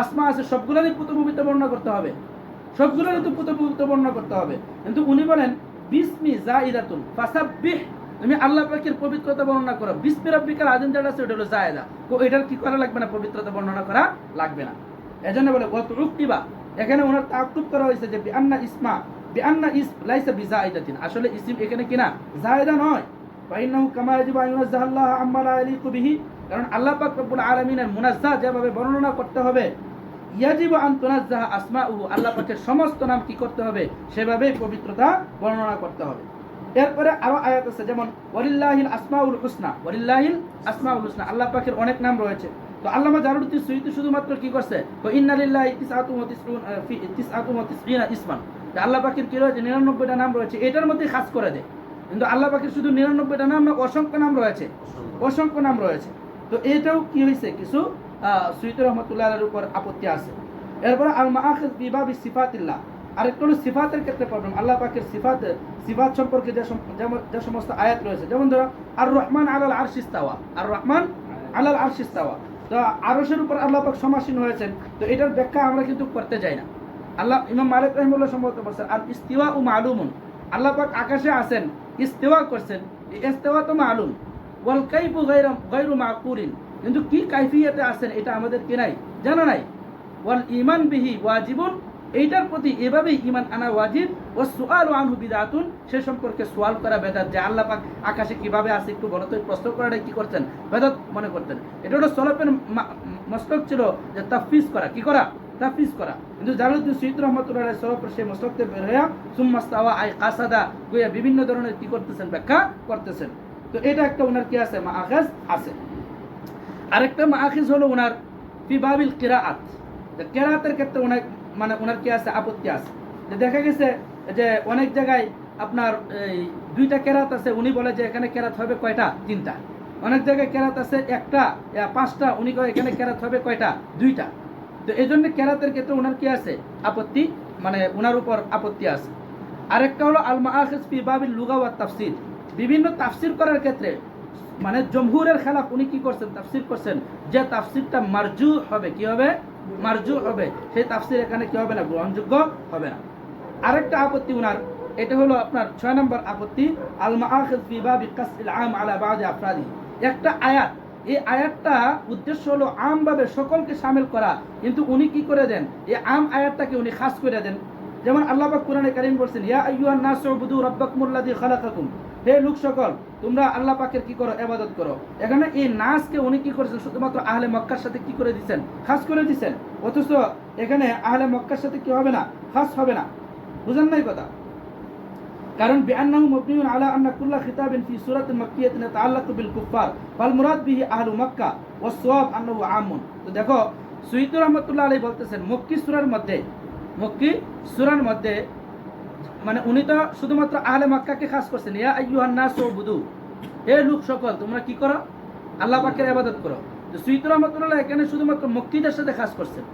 আসমা আছে সবগুলোরই পুত পবিত্র বর্ণনা করতে হবে, সবগুলোরই তো পুত পবিত্র বর্ণনা করতে হবে। কিন্তু উনি বলেন বিসমি জাইদাতুন ফাসাব্বিহ, তুমি আল্লাহ পাকের পবিত্রতা বর্ণনা করো, বিসমি রাব্বিকাল আযীম যেটা আছে ওটা হলো জায়েদা, তো এটার কি করা লাগবে না, পবিত্রতা বর্ণনা করা লাগবে না। এজন্য বলে ওয়া তুকিবা, এখানে ওনার তাআক্কুব করা হয়েছে যে বিআন্না ইসম লাইসা বিজাইদাতিন, আসলে ইসম এখানে কিনা জায়েদা নয়। ফাইন্নাহু কামা ইয়াজিবু আন ইউনাজ্জাহাল্লাহু আম্মা লা ইয়ালিকু বিহি, কারণ আল্লাহ পাক রব্বুল আলামিনের মুনাজ্জাহ যেভাবে বর্ণনা করতে হবে, ইয়াজিবু আন তুনাজ্জাহা আসমাউহু, আল্লাহ পাকের সমস্ত নাম কি করতে হবে, সেভাবেই পবিত্রতা বর্ণনা করতে হবে। এরপরে আরো আয়াত আছে, যেমন ওয়ালিল্লাহিল আসমাউল হুসনা, ওয়ালিল্লাহিল আসমাউল হুসনা, আল্লাহ পাকের অনেক নাম রয়েছে, তো আল্লামা জালালউদ্দিন সুয়ুতী শুধুমাত্র কি করছে, তো ইন্না লিল্লাহি তিসআতুন ওয়া তিসঈনা ইসমান, যে আল্লাহ পাকের কি রয়েছে 99টা নাম রয়েছে, এটার মধ্যে খাস করে দেয়। কিন্তু আল্লাহ পাকের শুধু 99টা নাম না, অসংখ্য নাম রয়েছে, অসংখ্য নাম রয়েছে। তো এটাও কি হয়েছে, কিছু সুয়ুতী রহমতুল্লাহ আলাইহির উপর আপত্তি আছে। এরপর আল মাআখিজ ফি বাবি সিফাতিল্লাহ, আরেকটা হলো সিফাতের ক্ষেত্রে প্রবলেম। আল্লাহ পাকের সিফাত সম্পর্কে যে সমস্ত আয়াত রয়েছে, যেমন ধরো আর রহমান আলাল আরশি ইস্তাওয়া, আর রহমান আলাল আরশি ইস্তাওয়া, তো আরশের উপর আল্লাহ পাক সমাসীন হয়েছেন। তো এটার ব্যাখ্যা আমরা কিন্তু করতে যাই না। আল্লাহ ইমাম মালিক রাহিমাহুল্লাহ সম্ভবত বলছেন আর ইস্তিওয়া ও মালুমুন, আল্লাহ পাক আকাশে আছেন, ইস্তিওয়া করছেন, এই ইস্তিওয়া তো মালুম, ওয়াল কাইফু গায়রু মাকুরিন, কিন্তু কি কাইফিয়াতে আছেন এটা আমাদের কি নাই, জানা নাই। ওয়াল ঈমান বিহি ওয়াজিবুন, এইটার প্রতি এভাবেই ঈমান আনা ওয়াজিব। ও সুআলু আনহু বিদআতুন, সে সম্পর্কে সওয়াল করা বেদাত, যে আল্লাহ পাক আকাশে কিভাবে আছে একটু বলো তো, প্রশ্ন করাটা কি করতেন, বেদাত মনে করতেন। এটা হলো সলফের মসলক ছিল, যে তাফসীর করা, কি করা, তাফসীর করা। কিন্তু জালালউদ্দিন সুয়ুতী রাহমাতুল্লাহ আলাইহি সলফের সেই মসলকতে বের হয়ে সুম্মাস্তাওয়া আই কাসাদা কইয়া বিভিন্ন ধরনের কি করতেছেন, ব্যাখ্যা করতেছেন। তো এটা একটা ওনার কি আছে, মাআখিজ আছে। আরেকটা মাআখিজ হলো ওনার ফি বাবিল কিরাআত, যে কিরাআতের ক্ষেত্রে ওনার কি আছে, আপত্তি আছে। যে দেখা গেছে যে অনেক জায়গায় আপনার এই 2টা কেরাত আছে, উনি বলে যে এখানে কেরাত হবে কয়টা, 3টা। অনেক জায়গায় কেরাত আছে 1টা 5টা, উনি কয় এখানে কেরাত হবে কয়টা, 2টা। তো এই জন্য কেরাতের ক্ষেত্রে ওনার কি আছে, আপত্তি, ওনার উপর আপত্তি আছে। আরেকটা হলো আল মাআখিজ ফি বাবিল লুগা ওয়াত তাফসীর, বিভিন্ন তাফসীর করার ক্ষেত্রে জমহুরের খেলাফ উনি কি করছেন, তাফসীর করছেন, যে তাফসীরটা মারজু হবে, কি হবে, মারজু হবে, সেই তাফসীর এখানে কি হবে না, গ্রহণযোগ্য হবে না। আরেকটা আপত্তি উনার, এটা হলো আপনার 6 নম্বর আপত্তি, আল মাআখিজ ফি বাবি কাসরিল আম আলা বাদি আফরাদি, একটা আয়াত, এই আয়াতটা উদ্দেশ্য হলো আমভাবে সকলকে শামিল করা, কিন্তু উনি কি করে দেন, এই আম আয়াতটাকে উনি খাস করে দেন। যেমন আল্লাহ পাক কোরআনে কারীম বলেছেন, ইয়া আইয়ুহান নাসু উবুদু রাব্বাকুমুল্লাযী খালাকাকুম, হে লোক সকল তোমরা আল্লাহ পাকের কি করো, ইবাদত করো। এখানে এই নাসকে উনি কি করেছেন, শুধুমাত্র আহলে মক্কার সাথে কি করে দিবেন, খাস করে দিবেন, অথচ এখানে আহলে মক্কার সাথে কি হবে না, খাস হবে না। বুঝেন নাই কথা? কারণ বিআন্নাহু মাবনিউন আলা আন্না কুল্লা খিতাবিন ফি সূরাতিন মাক্কিয়াতিন তাআল্লাকু বিল কুফফার ফাল মুরাদ বিহি আহলু মক্কা ওয়াস সাওয়াব আন্নাহু আমুন। তো দেখো সুয়ুতী রাহমাতুল্লাহ আলাইহি বলতেছেন মক্কি সূরার মধ্যে উনি তো শুধুমাত্র আহলে মক্কাকে খাস করছেন, ইয়া আইয়ুহান নাসু উবুদু, হে লোক সকল তোমরা কি করো, আল্লাহ পাকের ইবাদত করো। তো সুয়ুতী রাহমাতুল্লাহ এখানে শুধুমাত্র মক্কিদের সাথে খাস করছেন,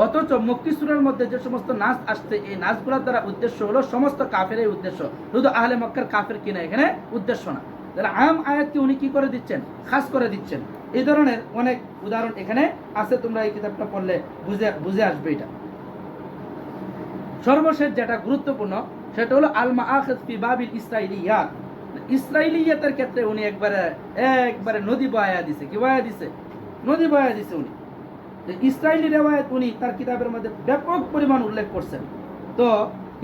অথচ মক্কি সূরার মধ্যে যে সমস্ত নাচ আসছে, এই নাচগুলোর দ্বারা উদ্দেশ্য হলো সমস্ত কাফেরের উদ্দেশ্য, শুধু আহলে মক্কার কাফের কিনা এখানে উদ্দেশ্য না। তাহলে আম আয়াতকে উনি কি করে দিচ্ছেন, খাস করে দিচ্ছেন। এই ধরনের অনেক উদাহরণ এখানে আছে, তোমরা এই কিতাবটা পড়লে বুঝে আসবে এটা। সর্বশেষ যেটা গুরুত্বপূর্ণ সেটা হলো আল মাআখিজ ফি বাবিল ইসরাইলিয়াত, ইসরাইলিয়াতের ক্ষেত্রে উনি একবারে নদী বয়া দিছে, কি বয়া দিছে, নদী বয়া দিছে উনি। ইসরায়েলি রেওয়ায়ত উনি তার কিতাবের মধ্যে ব্যাপক পরিমাণ উল্লেখ করছেন। তো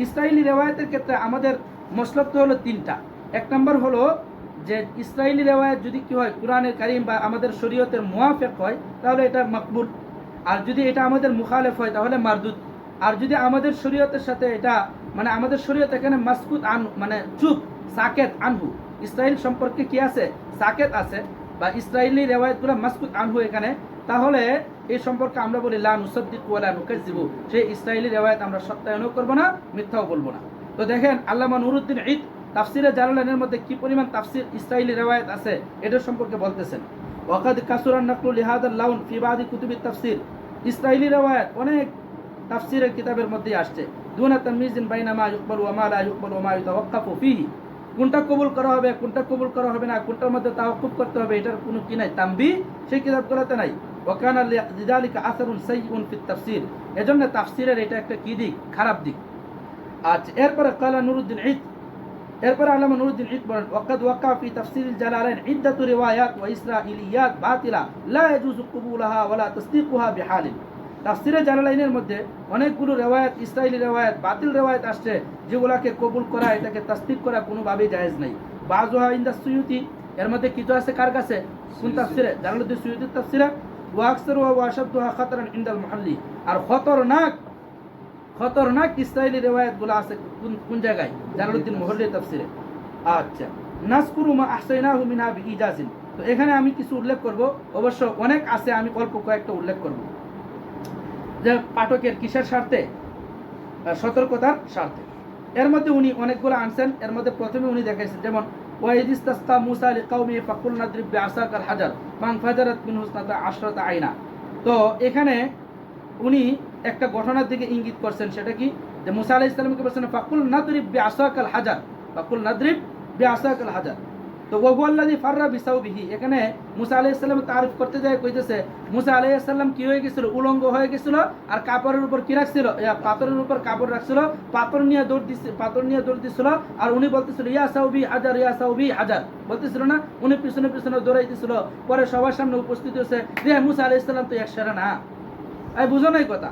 ইসরায়েলি রেওয়ায়তের ক্ষেত্রে আমাদের মসলক তো হলো 3টা। 1 নম্বর হলো যে ইসরায়েলি রেওয়ায়ত যদি কি হয়, কুরআনের কারীম বা আমাদের শরীয়তের মুওয়াফিক হয় তাহলে এটা মাকবুল, আর যদি এটা আমাদের মুখালেফ হয় তাহলে মারদুদ। আর যদি আমাদের শরীয়তের সাথে এটা আমাদের শরীয়ত এখানে মাসকুত আন চুপ সাকেত আনহু, ইসরায়েল সম্পর্কে কি আছে, সাকেত আছে, বা ইসরায়েলি রেওয়ায়তগুলো মাসকুত আনহু এখানে, তাহলে এই সম্পর্কে আমরা বলি লা নুসাদ্দিকু ওয়া লা নুকাজ্জিবু, সেই ইসরায়েলি রিওয়ায়াত আমরা সত্যায়নও করব না, মিথ্যাও বলবো না। তো দেখেন আল্লামা নুরউদ্দিন ঈদ তাফসিরে জালালাইনের মধ্যে কি পরিমাণ তাফসির ইসরায়েলি রিওয়ায়াত আছে এটা সম্পর্কে বলতেছেন। ওয়াকাদ কাসুরান নাকলু লিহাদাল লাউন ফি বাদি কুতুবিত তাফসির, ইসরায়েলি রিওয়ায়াত অনেক তাফসিরের কিতাবের মধ্যে আসছে। দুনা তাময়িজিন বাইনা মা ইউকবালু ওয়া মা লা ইউকবালু ওয়া মা ইউতাওয়াক্কাফু ফিহি, কোনটা কবুল করা হবে, কোনটা কবুল করা হবে না, কোনটার মধ্যে তাওয়াক্কুফ করতে হবে, এটার কোনো কি নাই, তামবি সেই কিতাবগুলোতে নাই। ওয়াকানা লিযালিকা আসারুন সাইয়্যুন ফিত তাফসির, এজন্য তাফসিরের এটা একটা কি দিক, খারাপ দিক। আচ্ছা, এরপরে কালা নুরউদ্দিন ঈদ, এরপরে আল্লামা নুরউদ্দিন ঈদ বলেন ওয়াকাদ ওয়াকা ফি তাফসিরিল জালালাইন ইদ্দাতু রিওয়ায়াত ওয়া ইসরাঈলিয়াত বাতিলা লা ইয়াজুজু কবুলুহা ওয়া লা তাসদীকুহা বিহালিন। তাফসিরে জালালাইনের মধ্যে অনেকগুলো রেওয়ায়াত, ইসরায়েলি রেওয়ায়াত, বাতিল রেওয়ায়াত আসছে, যেগুলাকে কবুল করা, এটাকে তাসদীক করা কোনোভাবেই জায়েজ নাই। বাযুহা ইনদা সুয়ুতি, এর মধ্যে কিছু আছে কার কাছে, কোন তাফসিরে, জালালউদ্দিন সুয়ুতির তাফসিরে। ওয়া আকসারুহা ওয়া আশাদ্দুহা খাতারান ইনদাল মুহাল্লি, আর খতরনাক ইসরায়েলি রেওয়ায়াতগুলো আছে কোন জায়গায়, জালালউদ্দিন মুহাল্লির তাফসিরে। আচ্ছা, নাযকুরু মা আহসাইনাহু মিনহা বিইজাজিন, তো এখানে আমি কিছু উল্লেখ করব, অবশ্য অনেক আছে, আমি অল্প কয়েকটা উল্লেখ করব, যে পাঠকের কিসের স্বার্থে, সতর্কতার স্বার্থে। এর মধ্যে উনি অনেকগুলো আনছেন। এর মধ্যে প্রথমে উনি দেখাইছেন যেমন ওয়াইদ ইস্তাসকা মুসা লিকাউমিহি ফাকুলনা দ্রিব বিআসাকাল হাজার ফানফাজারাত মিনহু ইসনাতা আশরাতা আইনা। তো এখানে উনি একটা ঘটনার দিকে ইঙ্গিত করছেন, সেটা কি, যে মুসা আলাইহিস সালামকে বলছেন ফাকুল নাদরিব বিআসাকাল হাজার, ফাকুল নাদরিব বিআসাকাল হাজার। তো ওয়াহুয়াল্লাযী ফাররা বিসাউবিহি, এখানে মুসা আলাইহিস সালাম তারিফ করতে যায়, কইতেছে মুসা আলাইহিস সালাম কি হয়ে গেছিল, উলঙ্গ হয়ে গেছিল, আর কাপড়ের উপর কি রাখছিল, পাথরের উপর কাপড় রাখছিল, পাথর নিয়ে দৌড় দিছিল, আর উনি বলতেছিল ইয়া সাউবি হাজার, ইয়া সাউবি হাজার বলতেছিল না, উনি পিছনে পিছনে দৌড়াইতেছিল। পরে সবার সামনে উপস্থিত হয়েছে যে মুসা আলাইহিস সালাম তো এক সেরা না, বুঝো নাই কথা।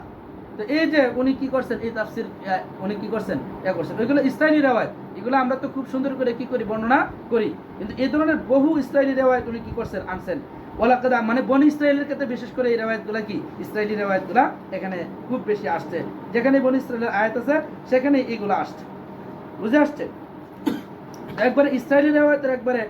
তো এই যে উনি কি করছেন, এই তাফসির উনি কি করছেন, ওইগুলো ইসরাইলি রেওয়ায়ত, এগুলো আমরা তো খুব সুন্দর করে কি করি, বর্ণনা করি, কিন্তু এই ধরনের বহু ইসরাইলি রেওয়ায়ত উনি কি করছেন, আনছেন। ওয়ালাকাদা মানে বনি ইসরায়েলের ক্ষেত্রে বিশেষ করে এই রেওয়ায়তগুলো কি, ইসরাইলি রেওয়ায়তগুলো এখানে খুব বেশি আসছে, যেখানে বনি ইসরায়েলের আয়াত আছে সেখানে এগুলো আসছে, বুঝে আসছে। একবারে ইসরাইলি রেওয়ায়তের একবারে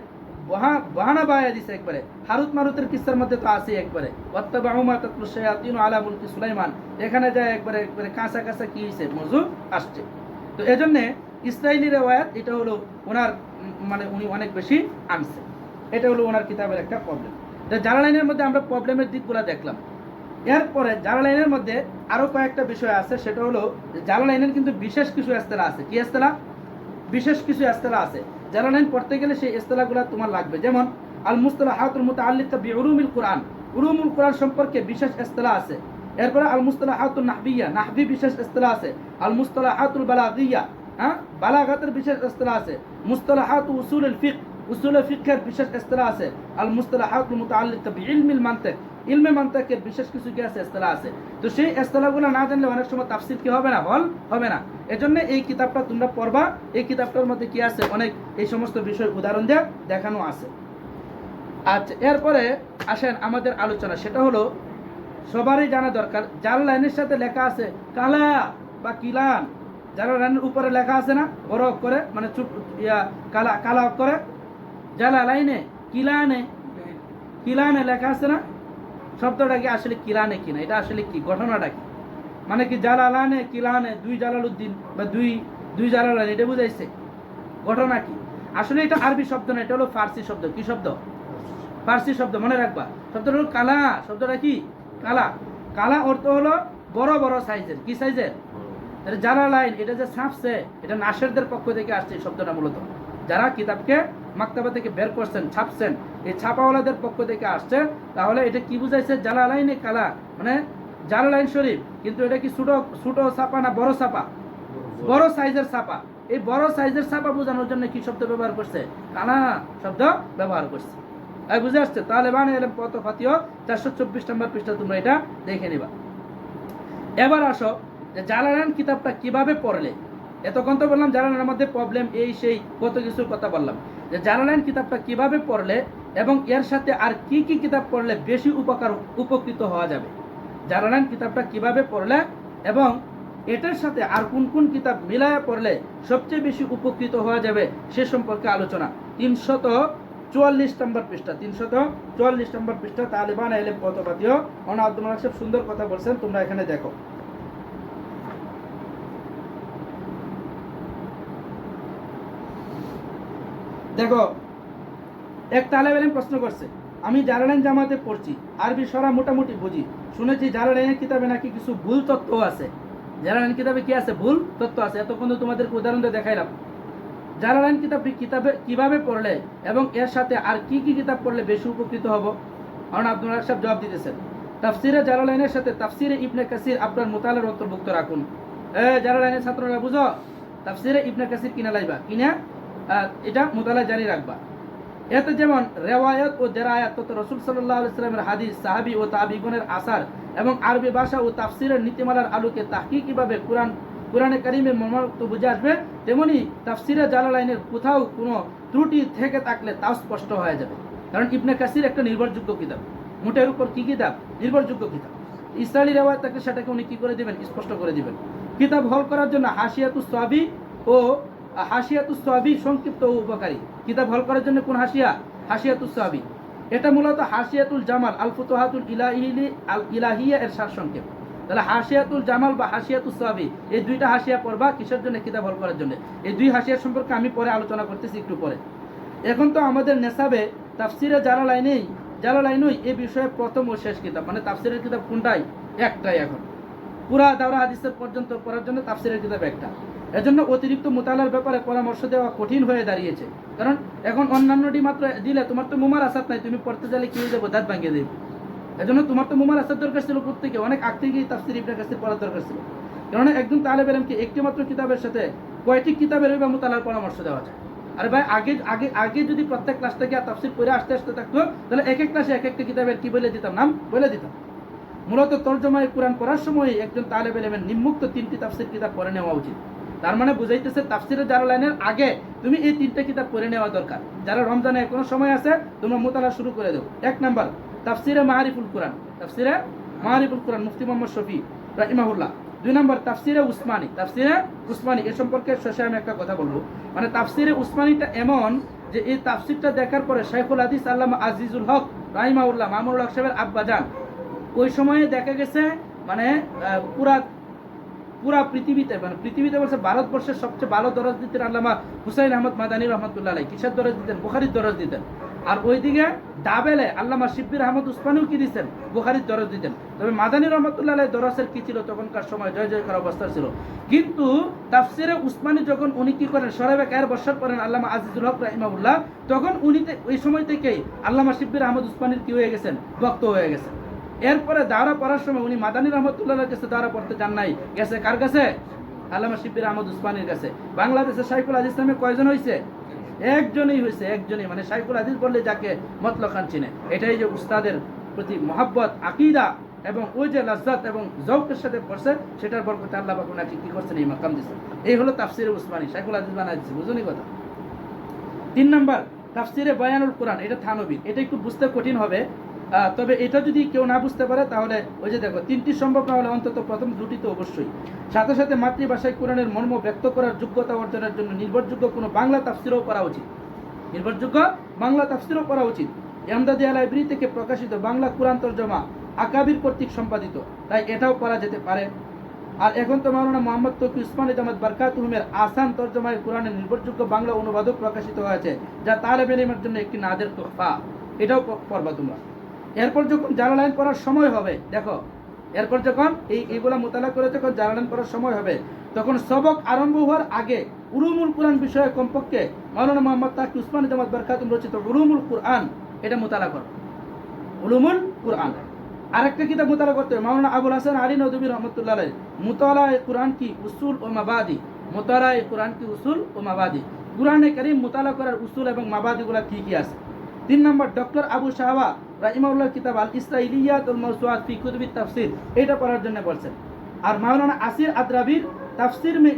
বাহানা বায়া দিছে, একবারে হারুত মারুতের কিসসার মধ্যে তো আছে, একবারে ওয়াত্তাবাউ মা তাতলু শায়াতিনু আলা মুলকি সুলাইমান, এখানে যায় একবারে একবারে কাঁচা কাঁচা কি হইছে, মজু আসছে। তো এজন্য ইসরাইলি রেওয়ায়াত এটা হলো ওনার মানে উনি অনেক বেশি আনছে, এটা হলো ওনার কিতাবের একটা প্রবলেম। জালালাইনের মধ্যে আমরা প্রবলেমের দিকগুলো দেখলাম। এরপরে জালালাইনের মধ্যে আরো কয়েকটা বিষয় আছে, সেটা হলো জালালাইনের কিন্তু বিশেষ কিছু ইস্তেলা আছে। কি ইস্তেলা? বিশেষ কিছু ইস্তেলা আছে। জালালাইন পড়তে গেলে সেই ইস্তেলাগুলো তোমার লাগবে। যেমন আল মুসতালাহাতুল মুতাআল্লিকা বিউলুমিল কুরআন, উলুমুল কুরআন সম্পর্কে বিশেষ ইস্তেলা আছে। এরপরে আল মুসতালাহাতুন নাহবিয়া, নাহবি বিশেষ ইস্তেলা আছে। আল মুসতালাহাতুল বালাগিয়া, বালাগাতের বিশেষ ইস্তেলা আছে। মুসতালাহাতু উসুলুল ফিকহ, উসুলুল ফিকহের বিশেষ ইস্তেলা আছে। আল মুসতালাহাতুল মুতাআল্লিকা বিইলমিল মানতিক, ইলমে মানতিকের বিশেষ কিছু কি আছে, ইস্তেলা আছে। তো সেই ইস্তেলাগুলো না জানলে অনেক সময় তাফসীর কি হবে না, হল হবে না। এজন্য এই কিতাবটা তোমরা পড়বা, এই কিতাবটার মধ্যে কি আছে, অনেক এই সমস্ত বিষয় উদাহরণ দিয়ে দেখানো আছে। আচ্ছা, এরপরে আসেন আমাদের আলোচনা, সেটা হলো সবারই জানা দরকার, জালালাইনের সাথে লেখা আছে কালা বা কিলান। জালালাইনের উপরে লেখা আছে না বড় অক্ষরে, মানে কালা কালা অক্ষরে, জালালাইনে কিলানে, কিলানে লেখা আছে না, শব্দটা কি আসলে কিলানে কিনা, এটা আসলে কি, ঘটনাটা কি, মানে কি জালালানে কিলানে, দুই জালালউদ্দিন বা দুই জালালাইন, এটা বুঝাইছে, ঘটনা কি। আসলে এটা আরবি শব্দ না, এটা হলো ফার্সি শব্দ। কি শব্দ? ফার্সি শব্দ, মনে রাখবা। শব্দটা হলো কালা, শব্দটা কি, কালা। কালা অর্থ হলো বড় বড় সাইজের। কি সাইজের? জালালাইন, এটা যে ছাপছে, এটা নাসেরদের পক্ষ থেকে আসছে এই শব্দটা মূলত। যারা কিতাবকে মাকতাবা থেকে বের করছেন, ছাপছেন, এই ছাপাওয়ালাদের পক্ষ থেকে আসছে। তাহলে এটা কি বুঝাইছে, জালালাইনে কালা, মানে জালালাইন শরীফ, কিন্তু এটা কি ছোট ছাপা না বড় ছাপা? বড় সাইজের ছাপা। এই বড় সাইজের ছাপা বোঝানোর জন্য কি শব্দ ব্যবহার করছে? কালা শব্দ ব্যবহার করছে। বুঝে আসছে? তাহলে বানে এলেম পত ফাতিহ 424 নম্বর পৃষ্ঠা, তোমরা এটা দেখে নিবা। এবার আসো যে জালালাইন কিতাবটা কিভাবে পড়লে। এতক্ষণ তো বললাম জালালাইনের মধ্যে প্রবলেম, এই সেই কত কিছুর কথা বললাম, যে জালালাইন কিতাবটা কিভাবে পড়লে এবং এর সাথে আর কি কি কিতাব পড়লে বেশি উপকৃত হওয়া যাবে। জালালাইন কিতাবটা কিভাবে পড়লে এবং এটার সাথে আর কোন কোন কিতাব মিলায়া পড়লে সবচেয়ে বেশি উপকৃত হওয়া যাবে সে সম্পর্কে আলোচনা। 344 নম্বর পৃষ্ঠা, 344 নম্বর পৃষ্ঠা, তালেবান এলেম পত ফাতিহ। ওনা আব্দুল মালিক সাহেব সুন্দর কথা বলছেন, তোমরা এখানে দেখো। দেখো, এক তালেব ইলম প্রশ্ন করছে, আমি জালালাইন জামাতে পড়ছি, আরবি সরা মোটামুটি বুঝি, শুনেছি জালালাইনের কিতাবে নাকি কিছু ভুল তথ্য আছে। জালালাইন কিতাবে কি আছে? ভুল তথ্য আছে। এতক্ষণ তোমাদেরকে উদাহরণ দিয়ে দেখাইলাম। জালালাইন কিতাবটি কিভাবে পড়লে এবং এর সাথে আর কি কি কিতাব পড়লে বেশি উপকৃত হব? কারণ আব্দুল মালিক সাহেব জবাব দিতেছেন, তাফসিরে জালালাইনের সাথে তাফসিরে ইবনে কাসির আপনার মোতালার অন্তর্ভুক্ত রাখুন। জালালাইনের ছাত্ররা বুঝো, তাফসিরে ইবনে কাসির কিনা লাইবা, কিনা এটা মোতালায় জারি রাখবা। এতে যেমন রেওয়ায়ত ও দেরায়াত তথা রাসূল সাল্লাল্লাহু আলাইহি ওয়াসাল্লামের হাদিস, সাহাবী ও তাবিঈগণের আসার এবং আরবি ভাষা ও তাফসিরের নীতিমালার আলোকে তাহকিকীভাবে কোরআনে কারীমের মর্মার্থ বুঝে আসবে, তেমনি তাফসিরে জালালাইনের কোথাও কোনো ত্রুটি থেকে থাকলে তাও স্পষ্ট হয়ে যাবে। কারণ ইবনে কাসির একটা নির্ভরযোগ্য কিতাব, মোটের উপর কি কিতাব? নির্ভরযোগ্য কিতাব। ইসরাইলি রেওয়ায়ত থাকলে সেটাকে উনি কি করে দিবেন? স্পষ্ট করে দিবেন। কিতাব হল করার জন্য হাসিয়াতুস সাবি ও হাসিয়াতুস সাবি সংক্ষিপ্ত ও উপকারী। কিতাব হল করার জন্য কোন হাসিয়া? হাসিয়াতুস সাবি। এটা মূলত হাসিয়াতুল জামাল আল ফুতুহাতুল ইলাহিয়া এর সারসংক্ষেপ। তাহলে হাসিয়াতুল জামাল বা হাসিয়াতুল সাবি এই দুইটা হাসিয়া পড়বা কিসের জন্য? কিতাব হল করার জন্য। এই দুই হাসিয়া সম্পর্কে আমি পরে আলোচনা করতেছি একটু পরে। এখন তো আমাদের নেসাবে তাফসিরে জালালাইনই এই বিষয়ে প্রথম ও শেষ কিতাব, মানে তাফসিরের কিতাব কোনটাই? একটাই। এখন পুরা দাওরা হাদিসের পর্যন্ত পড়ার জন্য তাফসিরের কিতাব একটা। এজন্য অতিরিক্ত মুতালার ব্যাপারে পরামর্শ দেওয়া কঠিন হয়ে দাঁড়িয়েছে, কারণ এখন অন্যান্যটি মাত্র দিলে তোমার তো মুমার আসাদ নাই, তুমি পড়তে চাইলে কি হয়ে যাবো? দাঁত ভাঙিয়ে দেবে। এজন্য তোমার তো মুমার আসাদ দরকার ছিল প্রত্যেকে, অনেক আগ থেকেই তাফসির ইবনে কাসির পড়ার দরকার ছিল। কারণ একজন তালেব ইলমকে একটি মাত্র কিতাবের সাথে কয়টি কিতাবের বা মুতালার পরামর্শ দেওয়া যায়? আরে ভাই, আগে আগে আগে যদি প্রত্যেক ক্লাস থেকে তাফসির পড়ে আসতে থাকতো, তাহলে এক এক ক্লাসে এক একটা কিতাবের কি বলে দিতাম? নাম বলে দিতাম। মূলত তরজমায়ে কুরআন পড়ার সময় একজন তালেব ইলমের নিম্মুক্ত 3টি তাফসির কিতাব পড়ে নেওয়া উচিত। তার মানে বুঝাইতেছে তাফসিরে জালালাইনের আগে তুমি এই 3টা কিতাব পড়ে নেওয়া দরকার। যারা রমজানে এখনো সময় আছে তোমরা মুতালা শুরু করে দাও। 1 নাম্বার তাফসিরে মারিফুল কুরআন, মুফতি মোহাম্মদ শফি রাহিমাহুল্লাহ। 2 নাম্বার তাফসিরে উসমানী। এ সম্পর্কে শেষে আমি একটা কথা বলবো। মানে তাফসিরে উসমানীটা এমন যে এই তাফসিরটা দেখার পরে শাইখুল হাদিস আল্লামা আজিজুল হক রাহিমাহুল্লাহ, মামুনুল হক সাহেবের আব্বাজান, ওই সময়ে দেখা গেছে মানে পুরা পৃথিবীতে বলছে ভারতবর্ষের সবচেয়ে ভালো দরজ দিতেন আল্লামা হুসাইন আহমদ মাদানী রহমতুল্লাহ আলাইহি। কিসের দরজ দিতেন? বুখারীর দরজ দিতেন। আর ওইদিকে ডাবেলে আল্লামা শিব্বির আহমদ উসমানীও কি দিতেন? বুখারীর দরজ দিতেন। তবে মাদানী রহমতুল্লাহ আলাইহি দরজের কি ছিল? তখনকার সময় জয় জয়কার অবস্থা ছিল। কিন্তু তাফসিরে উসমানী যখন উনি কি করেন? সরাবে কায়ের বর্ষার করেন আল্লামা আজিজুল হক রাহিমাহুল্লাহ, তখন উনি ওই সময় থেকেই আল্লামা শিব্বির আহমদ উসমানীর কি হয়ে গেছেন? ভক্ত হয়ে গেছেন। এরপরে দাওরা পড়ার সময় উনি মাদানী রহমতুল্লাহর কাছে দাওরা পড়তে যান নাই, গেছে কার কাছে? আল্লামা শিব্বির আহমদ উসমানীর কাছে। বাংলাদেশে শাইখুল হাদিস নামে কয়জন হয়েছে? একজনই হয়েছে, একজনই। মানে শাইখুল হাদিস বললে যাকে মতলব খান চিনে। এটাই যে উস্তাদের প্রতি মহব্বত, আকীদা এবং ওই যে লাজ্জাত এবং যৌকের সাথে পড়ছে, সেটার বরকতে আল্লাহ পাক ওনাকে কি করছেন? এই মাকাম দিয়েছেন। এই হলো তাফসিরে উসমানী, শাইখুল হাদিস বানাই দিয়েছে। বুঝুনি কথা? 3 নাম্বার তাফসিরে বায়ানুল কুরআন, এটা থানবী। এটা একটু বুঝতে কঠিন হবে, তবে এটা যদি কেউ না বুঝতে পারে তাহলে ওই যে দেখো 3টি সম্ভব না হলে অন্তত প্রথম 2টি তো অবশ্যই। সাথে সাথে মাতৃভাষায় কোরআনের মর্ম ব্যক্ত করার যোগ্যতা অর্জনের জন্য নির্ভরযোগ্য কোনো বাংলা তাফসিরও করা উচিত। এমদাদিয়া লাইব্রেরি থেকে প্রকাশিত বাংলা কোরআন তরজমা আকাবির কর্তৃক সম্পাদিত, তাই এটাও করা যেতে পারে। আর এখন তো মাওলানা মোহাম্মদ তকি উসমানী জামাত বারকাতুহুমের আসান তরজমায় কোরআনের নির্ভরযোগ্য বাংলা অনুবাদক প্রকাশিত হয়েছে, যা তালেব ইলমের জন্য একটি নাদের তোহফা। এটাও পড়বা তোমরা। এরপর যখন জালালাইন পড়ার সময় হবে, দেখো এরপর যখন এইগুলা মোতালা করে যখন জালালাইন পড়ার সময় হবে, তখন সবক আরম্ভ হওয়ার আগে উলুমুল কুরআন বিষয়ে কমপক্ষে মাওলানা মোহাম্মদ তাকি উসমানী জামাত বারকাতুহুম রচিত উলুমুল কুরআন এটা মোতালা করো। উলুমুল কুরআন। আরেকটা কিতাব মোতালা করতে হবে, মাওলানা আবুল হাসান আলী নদভী রহমতুল্লাহ আলাইহি, মুতালায়ে কুরআন কি উসুল ও মাবাদি। কুরআনে কারীম মোতালা করার উসুল এবং মাবাদিগুলা কি কি আছে। 3 নম্বর ডক্টর আবু শাহওয়া রাহিমাহুল্লাহ কিতাব আল ইসরাইলিয়াত ওয়াল মাওসুআত ফি কুতুবিত তাফসির, এটা পড়ার জন্য বলছেন। আর মাওলানা আসির আদরাবির তাফসির মে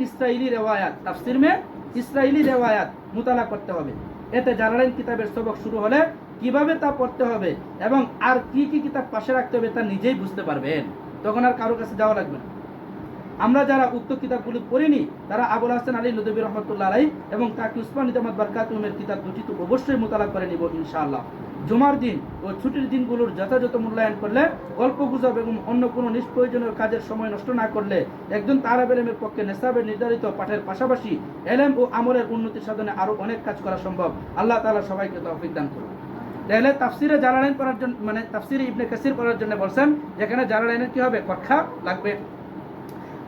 ইসরাইলি রেওয়ায়াত মুতালা করতে হবে। এতে জালালাইন কিতাবের সবক শুরু হলে কিভাবে তা পড়তে হবে এবং আর কি কি কিতাব পাশে রাখতে হবে তা নিজেই বুঝতে পারবেন, তখন আর কারো কাছে যাওয়া লাগবে না। আমরা যারা উক্ত কিতাবগুলি পড়িনি তারা আবুল হাসান আলী নদভী রহমতুল্লাহ আলাইহি এবং তাকি উসমানী জামাত বারকাতুহুমের কিতাব দুটি তো অবশ্যই মোতালা করে নিব ইনশাআল্লাহ। জুমার দিন ও ছুটির দিনগুলোর যথাযথ মূল্যায়ন করলে, গল্প গুজব এবং অন্য কোনো নিষ্প্রয়োজনীয় কাজের সময় নষ্ট না করলে একজন তালেব ইলমের পক্ষে নেসাবের নির্ধারিত পাঠের পাশাপাশি ইলম ও আমলের উন্নতি সাধনে আরো অনেক কাজ করা সম্ভব। আল্লাহ তাআলা সবাইকে তৌফিক দান করুন। তাহলে তাফসিরে জালালাইন পড়ার জন্য, মানে তাফসিরে ইবনে কাসির পড়ার জন্য বলছেন, যেখানে জালালাইনের কি হবে? কক্ষা লাগবে।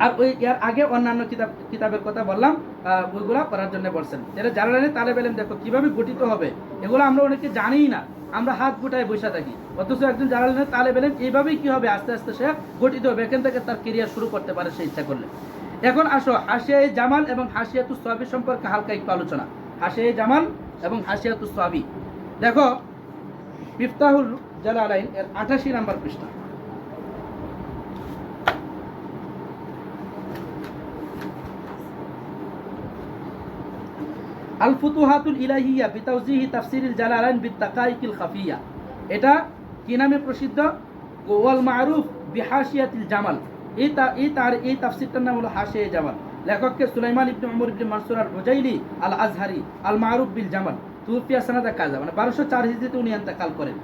আর ওই এর আগে অন্যান্য কিতাবের কথা বললাম, ওইগুলা পড়ার জন্য বলছেন। এটা জালালাইনের তালেব ইলম দেখো কিভাবে গঠিত হবে, এগুলো আমরা অনেকে জানিই না, আমরা হাত গুটায় বসে থাকি। অথচ একজন জালালাইনের তালেব ইলম এইভাবেই কি হবে? আস্তে আস্তে সে গঠিত হবে, এখান থেকে তার কেরিয়ার শুরু করতে পারে সে ইচ্ছা করলে। এখন আসো হাসিয়ায়ে জামাল এবং হাসিয়াতুস সাবি সম্পর্কে হালকা একটু আলোচনা। হাসিয়ায়ে জামাল এবং হাসিয়াতুস সাবি দেখো মিফতাহুল জালালাইন এর 88 নম্বর পৃষ্ঠা। আল ফুতুহাতুল ইলাহিয়া বিতাওজিহি তাফসিরিল জালালাইন বিতাকাইকিল খাফিয়া, এটা কি নামে প্রসিদ্ধ? ওয়াল মারুফ বিহাশিয়াতিল জামাল। এই তাফসিরটার নাম হলো হাশিয়ে জামাল। লেখককে সুলাইমান ইবনে উমর ইবনে মানসুর আল হুজাইলি আল আজহারি। আল মারুফ বিল জামাল তুফিয়া সানাদা কাজা, মানে 1204 হিজরিতে উনি ইন্তেকাল করেন।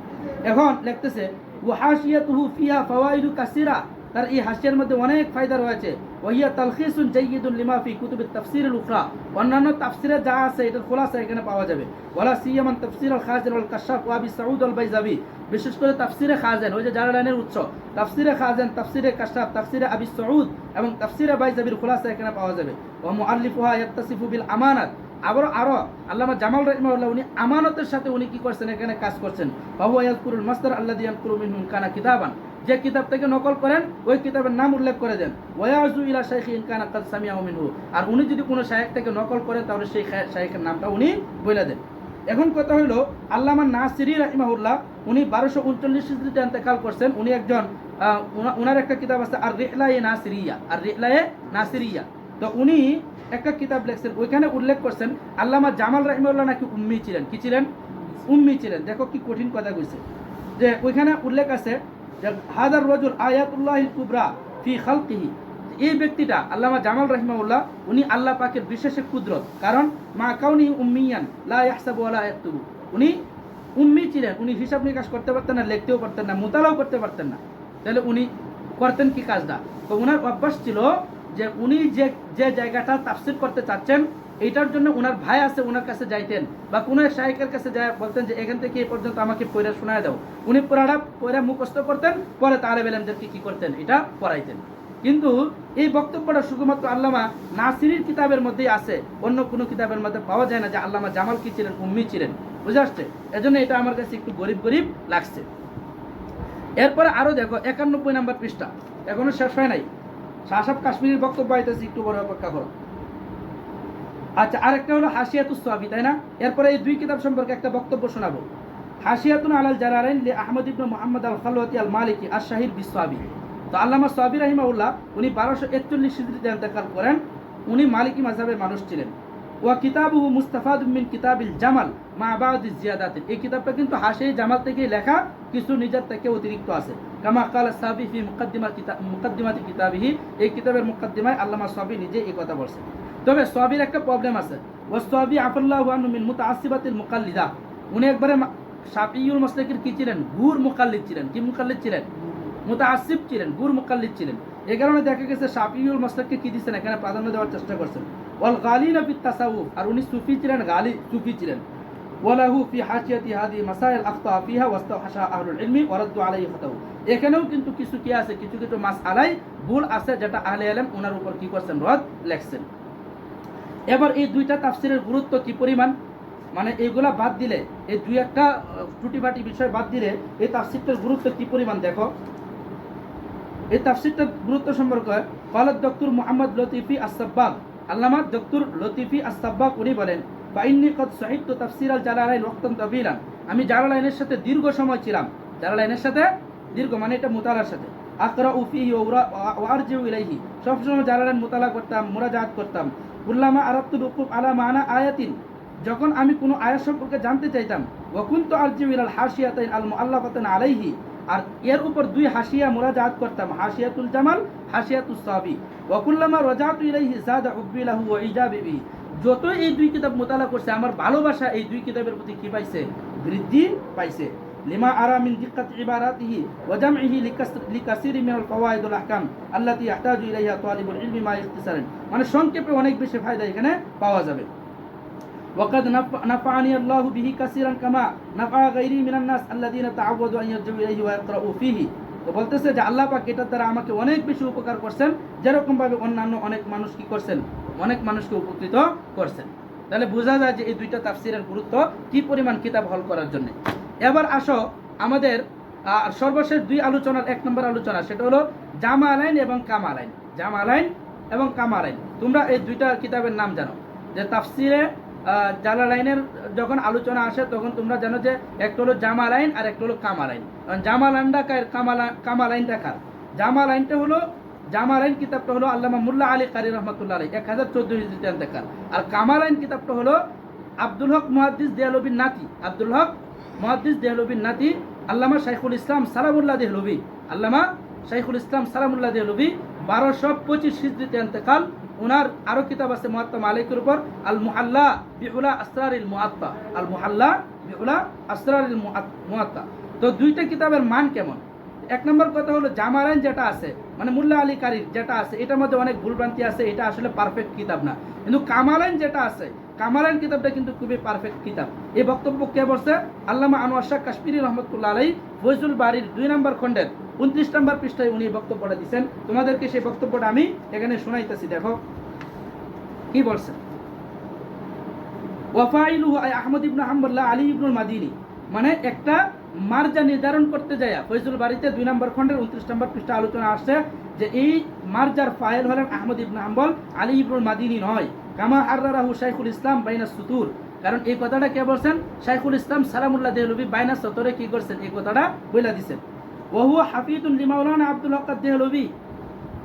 এখন লিখতেছে ওয়াহাশিয়াতুহু ফিহা ফাওয়াইদু কাসীরা, তার এই হাসিয়ার মধ্যে অনেক ফায়দা রয়েছে। ওয়াহিয়া তালখিসুন জাইয়িদুন লিমা ফি কুতুবিত তাফসীরিল উখরা, অন্যান্য তাফসীরে যা আছে এটার খোলাসা এখানে পাওয়া যাবে। ওয়ালা সিয়ামান তাফসীর আল খাজিন ওয়াল কাশাফ ওয়া আবি সাউদ আল বাইজাবি, বিশেষ করে তাফসীরে খাজিন, ওই যে জালালাইনের উৎস, তাফসীরে খাজিন, তাফসীরে কাশাফ, তাফসীরে আবি সাউদ এবং তাফসীরে বাইজাবির খোলাসা এখানে পাওয়া যাবে। ওয়া মুআল্লিফুহা ইয়াত্তাসিফু বিল আমানাত, আরো আল্লামা জামাল রাহিমাহুল্লাহ উনি আমানতের সাথে উনি কি করছেন এখানে কাজ করছেন। ফাহুয়া ইয়াযকুরুল মাসদার আল্লাযী ইয়ানকুলু মিনহু কানা কিতাবান, যে কিতাব থেকে নকল করেন ওই কিতাবের নাম উল্লেখ করে দেন। ওয়ায়াজু ইলা শাইখি ইন কানা কাদ সামিআহু মিনহু, আর উনি যদি কোনো শাইখ থেকে নকল করেন তাহলে সেই শাইখের নামটা উনি বলে দেন। এখন কথা হলো আল্লামা নাসিরি রাহিমাহুল্লাহ উনি 1239 হিজরিতে ইন্তেকাল করছেন। উনি একজন ওনার একটা কিতাব আছে আর রিহলায়ে নাসিরিয়া, আর রিহলায়ে নাসিরিয়া, তো উনি একটা কিতাব লিখছেন, ওইখানে উল্লেখ করছেন আল্লামা জামাল রাহিমাহুল্লাহ নাকি উম্মি ছিলেন। কি ছিলেন? উম্মি ছিলেন। দেখো কি কঠিন কথা কইছে, যে ওইখানে উল্লেখ আছে যে হাদার রাজুল আয়াতুল্লাহিল কুবরা ফি খালকিহি, এই ব্যক্তিটা আল্লামা জামাল রাহিমাহুল্লাহ উনি আল্লাহ পাকের বিশেষ কুদরত, কারণ মা কাউনি উম্মিয়ান লা ইয়াহসাবু ওয়া লা ইয়াকতুবু, উনি উম্মি ছিলেন, উনি হিসাব নিকাশ করতে পারতেন না, লিখতেও পারতেন না, মুতালাও করতে পারতেন না। তাহলে উনি করতেন কি কাজটা? তো ওনার অভ্যাস ছিল যে উনি যে জায়গাটা তাফসীর করতে চাচ্ছেন এইটার জন্য ওনার ভাই আছে, ওনার কাছে যাইতেন বা কোনো শাইখের কাছে যায় বলতেন যে এখান থেকে এই পর্যন্ত আমাকে পড়া শোনায় দাও। উনি পড়া মুখস্থ করতেন, পরে তালেব ইলমদেরকে কি করতেন, এটা পড়াইতেন। কিন্তু এই বক্তব্যটা শুধুমাত্র আল্লামা নাসিরির কিতাবের মধ্যেই আছে, অন্য কোনো কিতাবের মধ্যে পাওয়া যায় না যে আল্লামা জামাল কি ছিলেন, উম্মি ছিলেন। বুঝে আসছে? এজন্য এটা আমার কাছে একটু গরিব লাগছে। এরপরে আরো দেখো 91 নম্বর পৃষ্ঠা, এখনো শেষ হয় নাই। শাহসাব কাশ্মীরের বক্তব্য আইতেছে, একটু বড় অপেক্ষা করো। আচ্ছা, আরেকটা হলো হাসিয়াতুস সাবি, তাই না? এরপরে এই দুই কিতাব সম্পর্কে একটা বক্তব্য শোনাবো। হাসিয়াতুন আলাল জালালাইন লি আহমদ ইবনে মুহাম্মদ আল খালওয়াতি আল মালিকি আশ-শাহির বিস-সাবি, তো আল্লামা সাবি রাহিমাহুল্লাহ উনি 1241 হিজরিতে ইন্তেকাল করেন। উনি মালিকি মাযহাবের মানুষ ছিলেন। ওয়া কিতাবুহু মুস্তাফাদুম মিন কিতাবিল জামাল মা বাদি জিয়াদাত, এই কিতাবটা কিন্তু হাসিয়া জামাল থেকে লেখা, কিছু নিজের থেকে অতিরিক্ত আছে। কামা কালা সাবি ফি মুকদ্দিমাতি কিতাবিহি, এই কিতাবের মুকদ্দিমায় আল্লামা সাবি নিজে এই কথা বলছেন। তবে সাবির একটা প্রবলেম আছে, ওয়া সাবি আফাল্লাহু আনহু মিন মুতাআসসিবাতিল মুকাল্লিদা, উনি একবারে শাফিউল মাসলাকের কি ছিলেন, গুর মুকাল্লিদ ছিলেন। কি মুকাল্লিদ ছিলেন? মুতাআসসিব ছিলেন, গুর মুকাল্লিদ ছিলেন। এই কারণে দেখা গেছে শাফিউল মাসলাককে কি দিচ্ছেন, এখানে প্রাধান্য দেওয়ার চেষ্টা করছেন। ওয়াল গালিনা ফিত তাসাউফ, আর উনি সুফি ছিলেন, গালি সুফি ছিলেন। ওয়ালাহু ফি হাশিয়াতি হাদি মাসাইল আখতা ফিহা ওয়াস্তাহাশা আহলুল ইলমি ওয়া রাদ্দু আলাইহি খাতাহু, এখানেও কিন্তু কিছু কি আছে, কিছু মাসআলাই ভুল আছে যেটা আহলে ইলম ওনার উপর কি করছেন, রদ লেখছেন। এবার এই দুইটা তাফসীরের গুরুত্ব কি পরিমাণ, মানে এইগুলা বাদ দিলে, এই দুই একটা টুটিবাটি বিষয় বাদ দিলে এই তাফসীরটার গুরুত্ব কি পরিমাণ দেখো। এই তাফসীরটার গুরুত্ব সম্পর্কে কালাত ডক্টর মুহাম্মদ লতিফি আস-সাব্বাগ, আল্লামা ডক্টর লতিফি আস-সাব্বাগ উনি বলেন, ফাইন্নী কদ সাহিত্য তাফসীর আল জালালাইন ওয়াক্তান তাবিলান, আমি জালালাইনের সাথে দীর্ঘ সময় ছিলাম, জালালাইনের সাথে দীর্ঘ মানে এটা মুতালার সাথে। আকরাউ ফিহি ওয়া আরজিউ ইলাইহি, সবসময় জালালাইন মুতালা করতাম, মুরাজাআত করতাম। কুল্লামা আরাদতুল উকুফ আলা মানা আয়াতিন, যখন আমি কোনো আয়াত সম্পর্কে জানতে চাইতাম, ওয়া কুনতু আরজিউ ইলাল হাশিয়াতাইন আল মুআল্লাফাতান আলাইহি, আর এর উপর দুই হাসিয়া মুরাজাআত করতাম, হাসিয়াতুল জামাল, হাসিয়াতুস সাবি। ওয়া কুল্লামা রাজাতু ইলাইহি যাদা হুব্বি লাহু ওয়া ইজাবি বিহি, যত এই দুই কিতাব মোতালা করছে আমার ভালোবাসা এই দুই কিতাবের প্রতি কি পাইছে, বৃদ্ধি পাইছে। লিমা আরা মিন দিক্কাত ইবারাতিহি ওয়া জামইহি লিকাসিরি মিনাল ফাওয়াইদ ওয়াল আহকাম আল্লাতী ইয়াহতাজু ইলাইহা তালিবুল ইলমি মা ইখতিসারান, মানে সংক্ষেপে অনেক বেশি ফায়দা এখানে পাওয়া যাবে। ওয়াকাদ নাফাআনি আল্লাহু বিহি কাসীরান কামা নাফা গায়রি মিনান নাস আল্লাযীনা তাআওয়াদু আন ইয়ারজু ইলাইহি ওয়া ইয়াকরাউ ফিহি, তো বলতেছে যে আল্লাহ পাক এটার দ্বারা আমাকে অনেক বেশি উপকার করছেন, যেরকম ভাবে অন্যান্য অনেক মানুষ কি করছেন, অনেক মানুষকে উপকৃত করছেন। তাহলে বোঝা যায় যে এই দুইটা তাফসীরের গুরুত্ব কি পরিমাণ কিতাব হল করার জন্য। এবার আসো আমাদের সর্বশেষ দুই আলোচনার 1 নম্বর আলোচনা, সেটা হলো জামালাইন এবং কামালাইন। জামালাইন এবং কামালাইন, তোমরা এই দুইটা কিতাবের নাম জানো, যে তাফসীরে জালালাইনের যখন আলোচনা আসে তখন তোমরা জানো যে একটা হলো জামালাইন আর একটা হলো কামালাইন। জামালাইনটা কামালাইনটা কার? জামালাইনটা হলো, জামালাইন কিতাবটা হলো আল্লামা মুল্লা আলী কারি রহমাতুল্লাহ আলাইহি 1014 হিজরিতে ইন্তেকাল। আর কামালাইন কিতাবটা হলো আব্দুল হক মুহাদ্দিস দেহলভির নাতি, আব্দুল হক মুহাদ্দিস দেহলভির নাতি আল্লামা শাইখুল ইসলাম সালামুল্লাহ দেহলভি, আল্লামা শাইখুল ইসলাম সালামুল্লাহ দেহলভি 1225 হিজরিতে ইন্তেকাল। ওনার আরো কিতাব আছে মুআত্তা মালিকের উপর, আল মুহাল্লা বিউলা আসরারিল মুআত্তা, আল মুহাল্লা বিউলা আসরারিল মুআত্তা। তো দুইটা কিতাবের মান কেমন? এক নম্বর কথা হলো জামালাইন যেটা আছে, মানে মুল্লা আলী কারির যেটা আছে, এটার মধ্যে অনেক ভুলভ্রান্তি আছে, এটা আসলে পারফেক্ট কিতাব না। কিন্তু কামালাইন যেটা আছে, কামালাইন কিতাবটা কিন্তু খুবই পারফেক্ট কিতাব। এই বক্তব্য কে বলছে? আল্লামা আনোয়ার শাহ কাশ্মীরি রহমতুল্লাহ আলাই ফয়জুল বাড়ির 2 নম্বর খণ্ডের 29 নম্বর পৃষ্ঠায় উনি বক্তব্যটা দিচ্ছেন। তোমাদেরকে সেই বক্তব্যটা আমি এখানে শোনাইতেছি, দেখো কি বলছেন। ওয়াফাইলুহু আহমদ ইবনে হাম্বল আলী ইবনুল মাদিনী, মানে একটা মার্জা নির্ধারণ করতে যায় ফয়জুল বাড়িতে 2 নম্বর খণ্ডের 29 নম্বর পৃষ্ঠা আলোচনা আসছে যে এই মার্জার ফাইল হলেন আহমদ ইবনে হাম্বল আলী ইবনুল মাদিনী নয়, কামা হাররাহু শাইখুল ইসলাম বাইনা সুতুর। কারণ এই কথাটা কে বলছেন? শাইখুল ইসলাম সালামুল্লাহ দেহলভী বাইনা সতরে কি করছেন? এই কথাটা বইলা দিচ্ছেন। ওহুয়া হাফিদুন লিমাওলানা আব্দুল হক দেহলভী,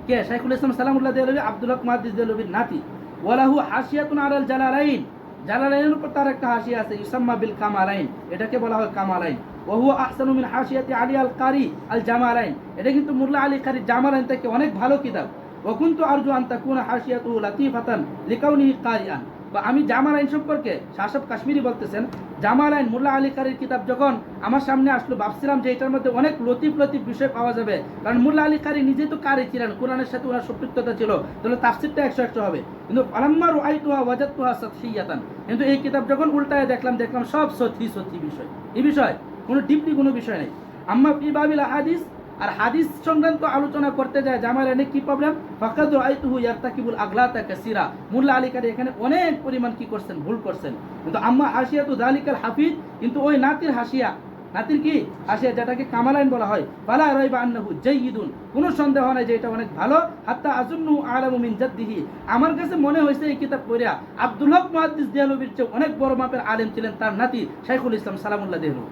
কে? শাইখুল ইসলাম সালামুল্লাহ দেহলভী আব্দুল হক মুহাদ্দিস দেহলভীর নাতি। ওয়ালাহু হাসিয়াতুন আলাল জালালাইন, জালালাইনের উপর তার একটা হাসিয়া আছে, ইউসাম্মা বিল কামালাইন, এটাকে বলা হয় কামালাইন। ওহুয়া আহসানু মিন হাসিয়াতি আলী আল কারি আল জামালাইন, এটা কিন্তু মুল্লা আলী কারি জামালাইন থেকে অনেক ভালো কিতাব। ওয়াকুনতু আরজু আন তাকুনা হাসিয়াতুহু লাতিফাতান লিকাউনিহি কারিআন। বা আমি জামালাইন সম্পর্কে শাসব কাশ্মীরি বলতেছেন, জামালাইন মুল্লা আলী কারির কিতাব যখন আমার সামনে আসলো, ভাবছিলাম যে এটার মধ্যে অনেক লতিফ লতিফ বিষয় পাওয়া যাবে, কারণ মুল্লা আলী কারি নিজেই তো কারি ছিলেন, কোরআনের সাথে ওনার সম্পৃক্ততা ছিল, তাহলে তাফসিরটা 100 হবে। কিন্তু আলাম্মা রাআইতুহা ওয়াজাদতুহা সাতহিয়াতান, কিন্তু এই কিতাব যখন উল্টায় দেখলাম সব সত্যি বিষয়, এই বিষয় কোনো ডিপলি কোনো বিষয় নেই। আম্মা ফি বাবিল হাদিস, আর হাদিস সংক্রান্ত আলোচনা করতে যায় জামালাইনে কি প্রবলেম? ফাকাদ রাআইতুহু ইয়ারতাকিবুল আগলাতা কাসীরা, মুল্লা আলী কারি এখানে অনেক পরিমাণ কি করছেন? ভুল করছেন। কিন্তু আম্মা হাসিয়াতু যালিকাল হাফিজ, কিন্তু ওই নাতির হাসিয়া, নাতির কি হাসিয়া, যেটাকে কামালাইন বলা হয়, ফালা রাইবা আন্নাহু জাইয়িদুন, কোনো সন্দেহ নাই যে এটা অনেক ভালো। হাত্তা আযুন্নু আলামু মিন জাদ্দিহি, আমার কাছে মনে হয়েছে এই কিতাব পড়িয়া আব্দুল হক মুহাদ্দিস দেহলভীর চেয়ে অনেক বড় মাপের আলেম ছিলেন তার নাতি শাইখুল ইসলাম সালামুল্লাহ দেহলভী।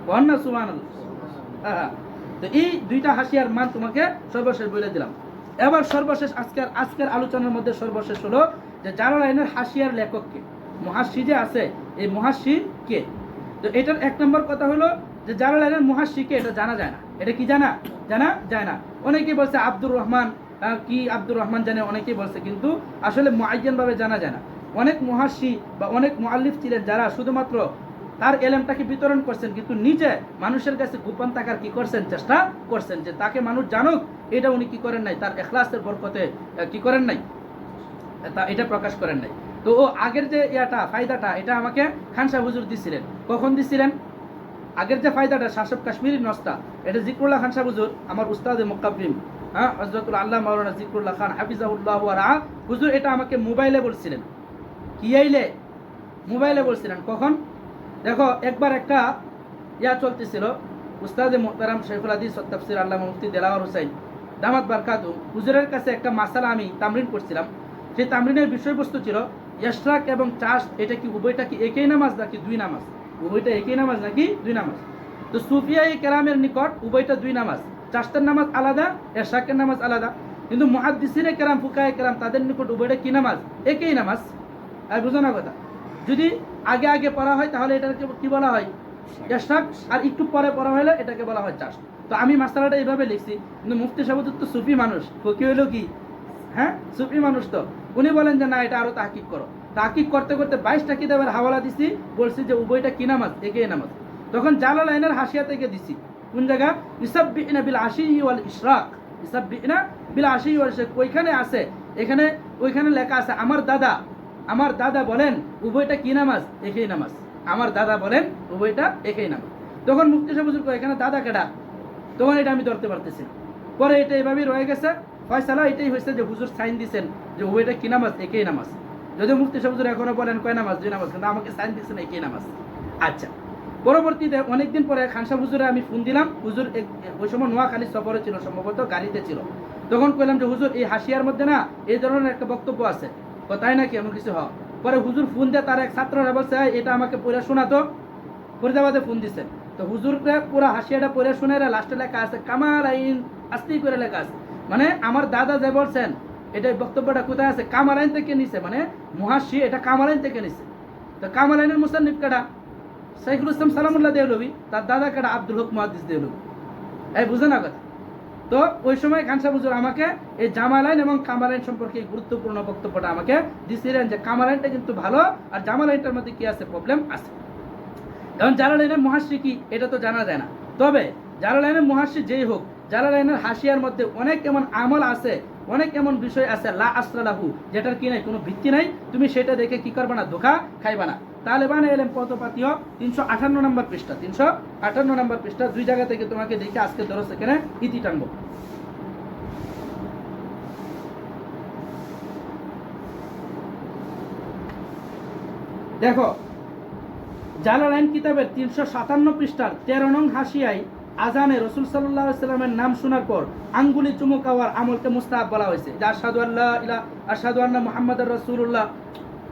কন্না সুবহানাল্লাহ। হ্যাঁ, তো এই দুইটা হাসিয়ার মান তোমাকে সর্বশেষ বলে দিলাম। এবার সর্বশেষ আজকের আলোচনার মধ্যে সর্বশেষ হলো যে জালালাইনের হাসিয়ার লেখক কে, মুহাশশি যে আছে, এই মুহাশশি কে? তো এটার 1 নম্বর কথা হলো যে জালালাইনের মুহাশশি কে এটা জানা যায় না। এটা কি জানা যায় না। অনেকেই বলছে আব্দুর রহমান, কি আব্দুর রহমান জানে, অনেকেই বলছে, কিন্তু আসলে মুআয়্যান ভাবে জানা যায় না। অনেক মুহাশশি বা অনেক মুআল্লিফ ছিলেন যারা শুধুমাত্র তার এলেমটাকে বিতরণ করছেন, কিন্তু নিজে মানুষের কাছে গোপন থাকার কি করছেন? চেষ্টা করছেন যে তাকে মানুষ জানুক, এটা উনি কি করেন নাই, তার ইখলাসের বরকতে কি করেন নাই, এটা প্রকাশ করেন নাই। তো ও আগের যে ফায়দাটা, এটা আমাকে খান সাহেব হুজুর দিছিলেন। কখন দিছিলেন? আগের যে ফায়দাটা শাসব কাশ্মীরি নস্তা, এটা জিকরুল্লাহ খান সাহেব হুজুর, আমার উস্তাদে মুকাব্বিম, হযরতুল আল্লাহ মাওলানা জিকরুল্লাহ খান হাফিজাহুল্লাহ ওয়া রাআ হুজুর, এটা আমাকে মোবাইলে বলছিলেন। কি আইলে? মোবাইলে বলছিলেন। কখন? দেখো, একবার একটা চলতেছিল, উস্তাদে মুহতারাম শাইখুল হাদিস ওয়া তাফসীর আল্লামা মুফতি দেলাওয়ার হোসেন দামাত বারকাতু হুজুরের কাছে একটা মাসালা আমি তামরিন করছিলাম। সেই তামরিনের বিষয়বস্তু ছিল ইশরাক এবং চাষ, এটা কি উভয়টা কি একই নামাজ নাকি 2 নামাজ? উভয়টা একই নামাজ নাকি 2 নামাজ? তো সুফিয়ায়ে কেরামের নিকট উভয়টা 2 নামাজ, চাষের নামাজ আলাদা, ইশরাকের নামাজ আলাদা। কিন্তু মুহাদ্দিসিনে কেরাম, ফুকায়ে কেরাম, তাদের নিকট উভয়টা কি নামাজ? একই নামাজ। আর বুঝো না কথা, যদি আগে পড়া হয় তাহলে এটাকে কি বলা হয়? ইশরাক, আর একটু পরে পড়া হলে এটাকে বলা হয় চাষ। তো আমি মাসালাটা এইভাবে লিখছি, কিন্তু মুফতি সাহেব তো সুফি মানুষ, ফকি হইলো কি, হ্যাঁ সুফি মানুষ, তো উনি বলেন যে না, এটা আরো তাহকিক করো। তাহকিক করতে করতে 22টা কিতাবের হাওয়ালা দিছি, বলছি যে উভয়টা কি নামাজ? একই নামাজ। তখন জালালাইনের হাসিয়া থেকে দিছি, কোন জায়গা? ইসাব্বিনা বিল আশি ওয়াল ইশরাক, ইসাব্বিনা বিল আশি ওয়াল ইশরাক, ওইখানে আছে, ওইখানে লেখা আছে আমার দাদা বলেন উভয়টা কি নামাজ? একই নামাজ। আমার দাদা বলেন উভয়টা একই নামাজ। তখন মুফতি সাহেব হুজুর কয় এখানে দাদা কেডা? তখন এটা আমি ধরতে পারতেছি না। পরে এটা এভাবেই রয়ে গেছে, ফয়সালা এটাই হয়েছে যে হুজুর সাইন দিচ্ছেন যে উভয়টা কি নামাজ? একই নামাজ। যদিও মুফতি সাহেব হুজুর এখনো বলেন কয় নামাজ? 2 নামাজ, কিন্তু আমাকে সাইন দিচ্ছেন একই নামাজ। আচ্ছা, পরবর্তীতে অনেকদিন পরে খান সাহেব হুজুরে আমি ফোন দিলাম। হুজুর ওই সময় নোয়াখালী সফরে ছিল, সম্ভবত গাড়িতে ছিল। তখন কইলাম যে হুজুর এই হাসিয়ার মধ্যে না এই ধরনের একটা বক্তব্য আছে। তাই নাকি? এমন কিছু হয়। পরে হুজুর ফোন দিয়ে তার এক ছাত্ররা বলছে এটা আমাকে পড়ে শোনাতো, ফরিদাবাদে ফোন দিচ্ছেন। তো হুজুরকে পুরো হাসিয়াটা পড়ে শুনে লাস্টে লেখা আছে কামালাইন, আস্তি করে লেখা আছে। মানে আমার দাদা যে বলছেন, এটা বক্তব্যটা কোথায় আছে? কামালাইন থেকে নিছে, মানে মুহাশশি এটা কামালাইন থেকে নিছে। তো কামালাইনের মুসান্নিফ কেডা? শাইখুল ইসলাম সালামুল্লাহ দেহলভী। তার দাদা কেডা? আব্দুল হক মুহাদ্দিস দেহলভী। এই বুঝে না কথা? তো ওই সময় খান সাহেব হুজুর আমাকে এই জামালাইন এবং কামালাইন সম্পর্কে গুরুত্বপূর্ণ বক্তব্যটা আমাকে দিছিলেন যে কামালাইনটা কিন্তু ভালো, আর জামালাইনটার মধ্যে কি আছে? প্রবলেম আছে। এখন জালালাইনের মুহাশশি কি এটা তো জানা যায় না, তবে জালালাইনের মুহাশশি যেই হোক, জালালাইনের হাসিয়ার মধ্যে অনেক এমন আমল আছে, অনেক এমন বিষয় আছে লা আসলাহু, যেটার কি নাই, কোনো ভিত্তি নাই, তুমি সেটা দেখে কি করবে না, ধোঁকা খাইবা না। তালেবান এলেম পত্রপাতিও 358 নম্বর পৃষ্ঠা, 358 নম্বর পৃষ্ঠা, দুই জায়গা থেকে তোমাকে দেখে আজকে দরস এখানে ইতি টানবো। দেখো জালালাইন কিতাবের 357 পৃষ্ঠার 13 নং হাসিয়ায় আজানে রসুল সাল্লাল্লাহু আলাইহি সাল্লামের নাম শোনার পর আঙ্গুলি চুমু খাওয়ার আমলকে মুস্তাহাব বলা হয়েছে। যে আশহাদু আল্লা ইলাহা আশহাদু আন্না মুহাম্মাদুর রাসূলুল্লাহ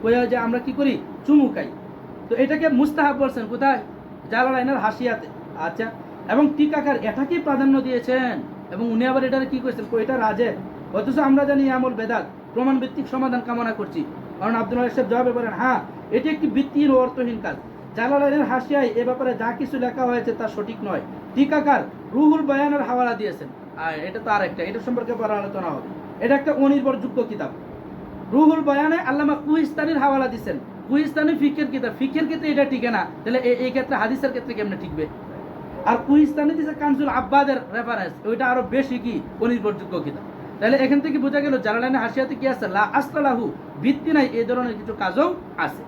কইয়া যে আমরা কি করি, চুমু খাই, তো এটাকে মুস্তাহাব বলছেন কোথায়, জালালাইনের হাসিয়াতে। আচ্ছা, এবং টিকাকার এটাকেই প্রাধান্য দিয়েছেন, এবং উনি আবার এটার কি করেছেন, এটা রাজে, অথচ আমরা জানি আমল বেদাত, প্রমাণ ভিত্তিক সমাধান কামনা করছি। কারণ আব্দুল রাজ্জাক জবাবে বলেন, হ্যাঁ এটি একটি ভিত্তিহীন ও অর্থহীন কাজ। জালালাইনের হাসিয়ায় এ ব্যাপারে যা কিছু লেখা হয়েছে তা সঠিক নয়। টিকাকার রুহুল বয়ানের হাওয়ালা দিয়েছেন, আর এটা তো আরেকটা, এটা সম্পর্কে পরে আলোচনা হবে। এটা একটা অনির্ভরযোগ্য কিতাব। রুহুল বয়ানে আল্লামা কুহিস্তানির হাওয়ালা দিয়েছেন, কুহিস্তানি ফিকের কিতাব, ফিকের ক্ষেত্রে এটা টিকে না, তাহলে এই ক্ষেত্রে হাদিসের ক্ষেত্রে কেমনে টিকবে? আর কুহিস্তানি দিয়েছে কানজুল আব্বাদের রেফারেন্স, ওইটা আরো বেশি কি অনির্ভরযোগ্য কিতাব। তাহলে এখান থেকে বোঝা গেল জালালাইনের হাসিয়াতে কি আছে, লা আসলাহু, ভিত্তি নাই, এই ধরনের কিছু কাজও আছে।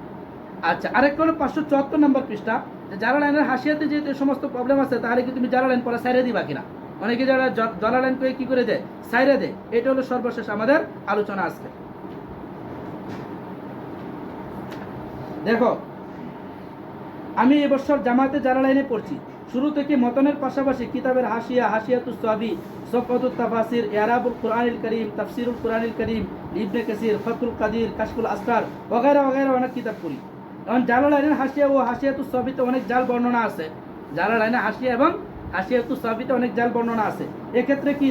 আচ্ছা, আরেকটা হলো 574 নম্বর পৃষ্ঠা, যে জালালাইনের হাসিয়াতে যেহেতু এই সমস্ত প্রবলেম আছে, তাহলে কি তুমি জালালাইন পড়া সাইরে দিবা কিনা? অনেকে যারা জালালাইন করে কি করে দেয়, সাইরে দেয়। এটা হলো সর্বশেষ আমাদের আলোচনা আজকে। দেখো আমি এবছর জামাতে জালালাইনে পড়ছি, শুরু থেকে মতনের পাশাপাশি কিতাবের হাসিয়া, হাসিয়াতুস সাবি, সফওয়াতুত তাফাসির, ইরাবুল কুরআনিল কারীম, তাফসিরুল কুরআনিল কারীম, ইবনে কাসির, ফাতুল কাদির, কাশফুল আসরার वगैरह वगैरह অনেক কিতাব পড়ি। এখন জালালাইনের হাসিয়া ও হাসিয়াতুস সাবিতে অনেক জাল বর্ণনা আছে, জালালাইনের হাসিয়া এবং হাসিয়াতুস সাবিতে অনেক জাল বর্ণনা আছে। এক্ষেত্রে কি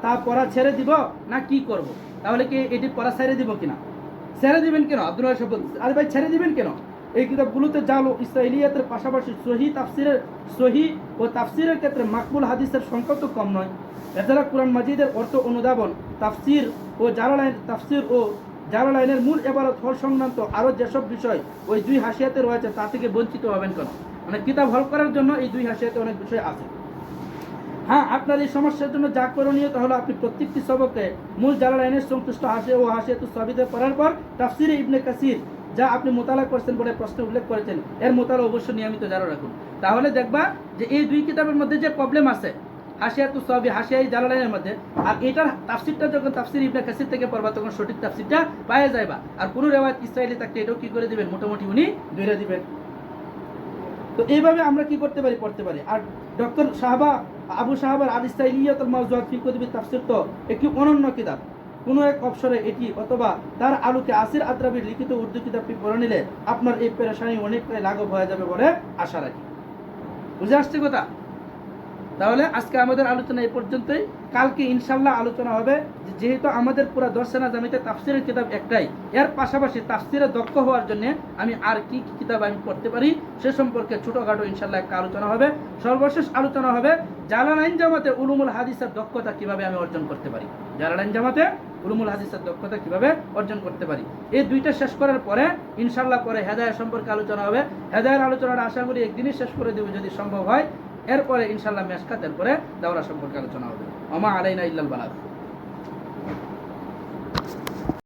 তা পড়া ছেড়ে দিব না কি করব? তাহলে কি এটি পড়া ছেড়ে দিব কিনা? ছেড়ে দিবেন কেন? আব্দুল রাজ্জাক বলতেছে, আরে ভাই ছেড়ে দিবেন কেন? এই কিতাবগুলোতে জাল ও ইসরাইলিয়াতের পাশাপাশি সহি ও তাফসিরের ক্ষেত্রে মাকবুল হাদিসের সংখ্যা তো কম নয়। এছাড়া কোরআন মাজিদের অর্থ অনুধাবন, তাফসির ও জালালাইনের মূল ইবারত হল সংক্রান্ত আরও যেসব বিষয় ওই দুই হাসিয়াতে রয়েছে তা থেকে বঞ্চিত হবেন কেন? মানে কিতাব হল করার জন্য এই দুই হাসিয়াতে অনেক বিষয় আছে। হ্যাঁ, আপনার এই সমস্যার জন্য যা করণীয় তাহলে আপনি প্রত্যেকটি সবকে মূল জালালাইনের সংশ্লিষ্ট হাসিয়া ও হাসিয়াতুস সাবিতে পড়ার পর তাফসিরে ইবনে কাসির যা আপনি মোতালা করছেন বলে প্রশ্নে উল্লেখ করেছেন, এর মোতালা অবশ্যই নিয়মিত জারি রাখুন। তাহলে দেখবা যে এই দুই কিতাবের মধ্যে যে প্রবলেম আছে, হাসিয়াতুস সাবি, হাসিয়াই জালালাইনের মধ্যে, আর এটার তাফসিরটা যখন তাফসির ইবনে কাসির থেকে পড়বা তখন সঠিক তাফসিরটা পাওয়া যায়বা। আর কোনো রেওয়ায়াত ইসরাইলি থাকলে এটাও কি করে দিবেন, মোটামুটি উনি ধরে দিবেন। তো এইভাবে আমরা কি করতে পারি, পড়তে পারি। আর ডক্টর আবু সাহাবার আল ইসরাইলিয়াতুল মাওজুআত ফি কুতুবি তাফসির তো একটি অনন্য কিতাব। কোনো এক অবসরে এটি অথবা তার আলোকে আসির আদ্রাবির লিখিত উর্দু কিতাবটি পড়ে নিলে আপনার এই পেরেশানি অনেকটাই লাঘব হয়ে যাবে বলে আশা রাখি। বুঝে আসছে কথা? তাহলে আজকে আমাদের আলোচনা এই পর্যন্তই। কালকে ইনশাল্লাহ আলোচনা হবে, যেহেতু আমাদের পুরো দর্শনা জামিতে তাফসিরের কিতাব একটাই, এর পাশাপাশি তাফসিরে দক্ষ হওয়ার জন্য আমি আর কি কিতাব আমি পড়তে পারি সে সম্পর্কে ছোটোখাটো ইনশাল্লাহ একটা আলোচনা হবে। সর্বশেষ আলোচনা হবে জালালাইন জামাতে উলুমুল হাদিসের দক্ষতা কিভাবে আমি অর্জন করতে পারি, জালালাইন জামাতে উলুমুল হাদিসের দক্ষতা কিভাবে অর্জন করতে পারি। এই দুইটা শেষ করার পরে ইনশাল্লাহ পরে হেদায়েত সম্পর্কে আলোচনা হবে। হেদায়ের আলোচনাটা আশা করি একদিনই শেষ করে দেব যদি সম্ভব হয়। এরপরে ইনশাল্লাহ মেশকাত, এরপরে দাওরা সম্পর্কে আলোচনা হবে। ওমা আলাইনা ইল্লাল বালাগ।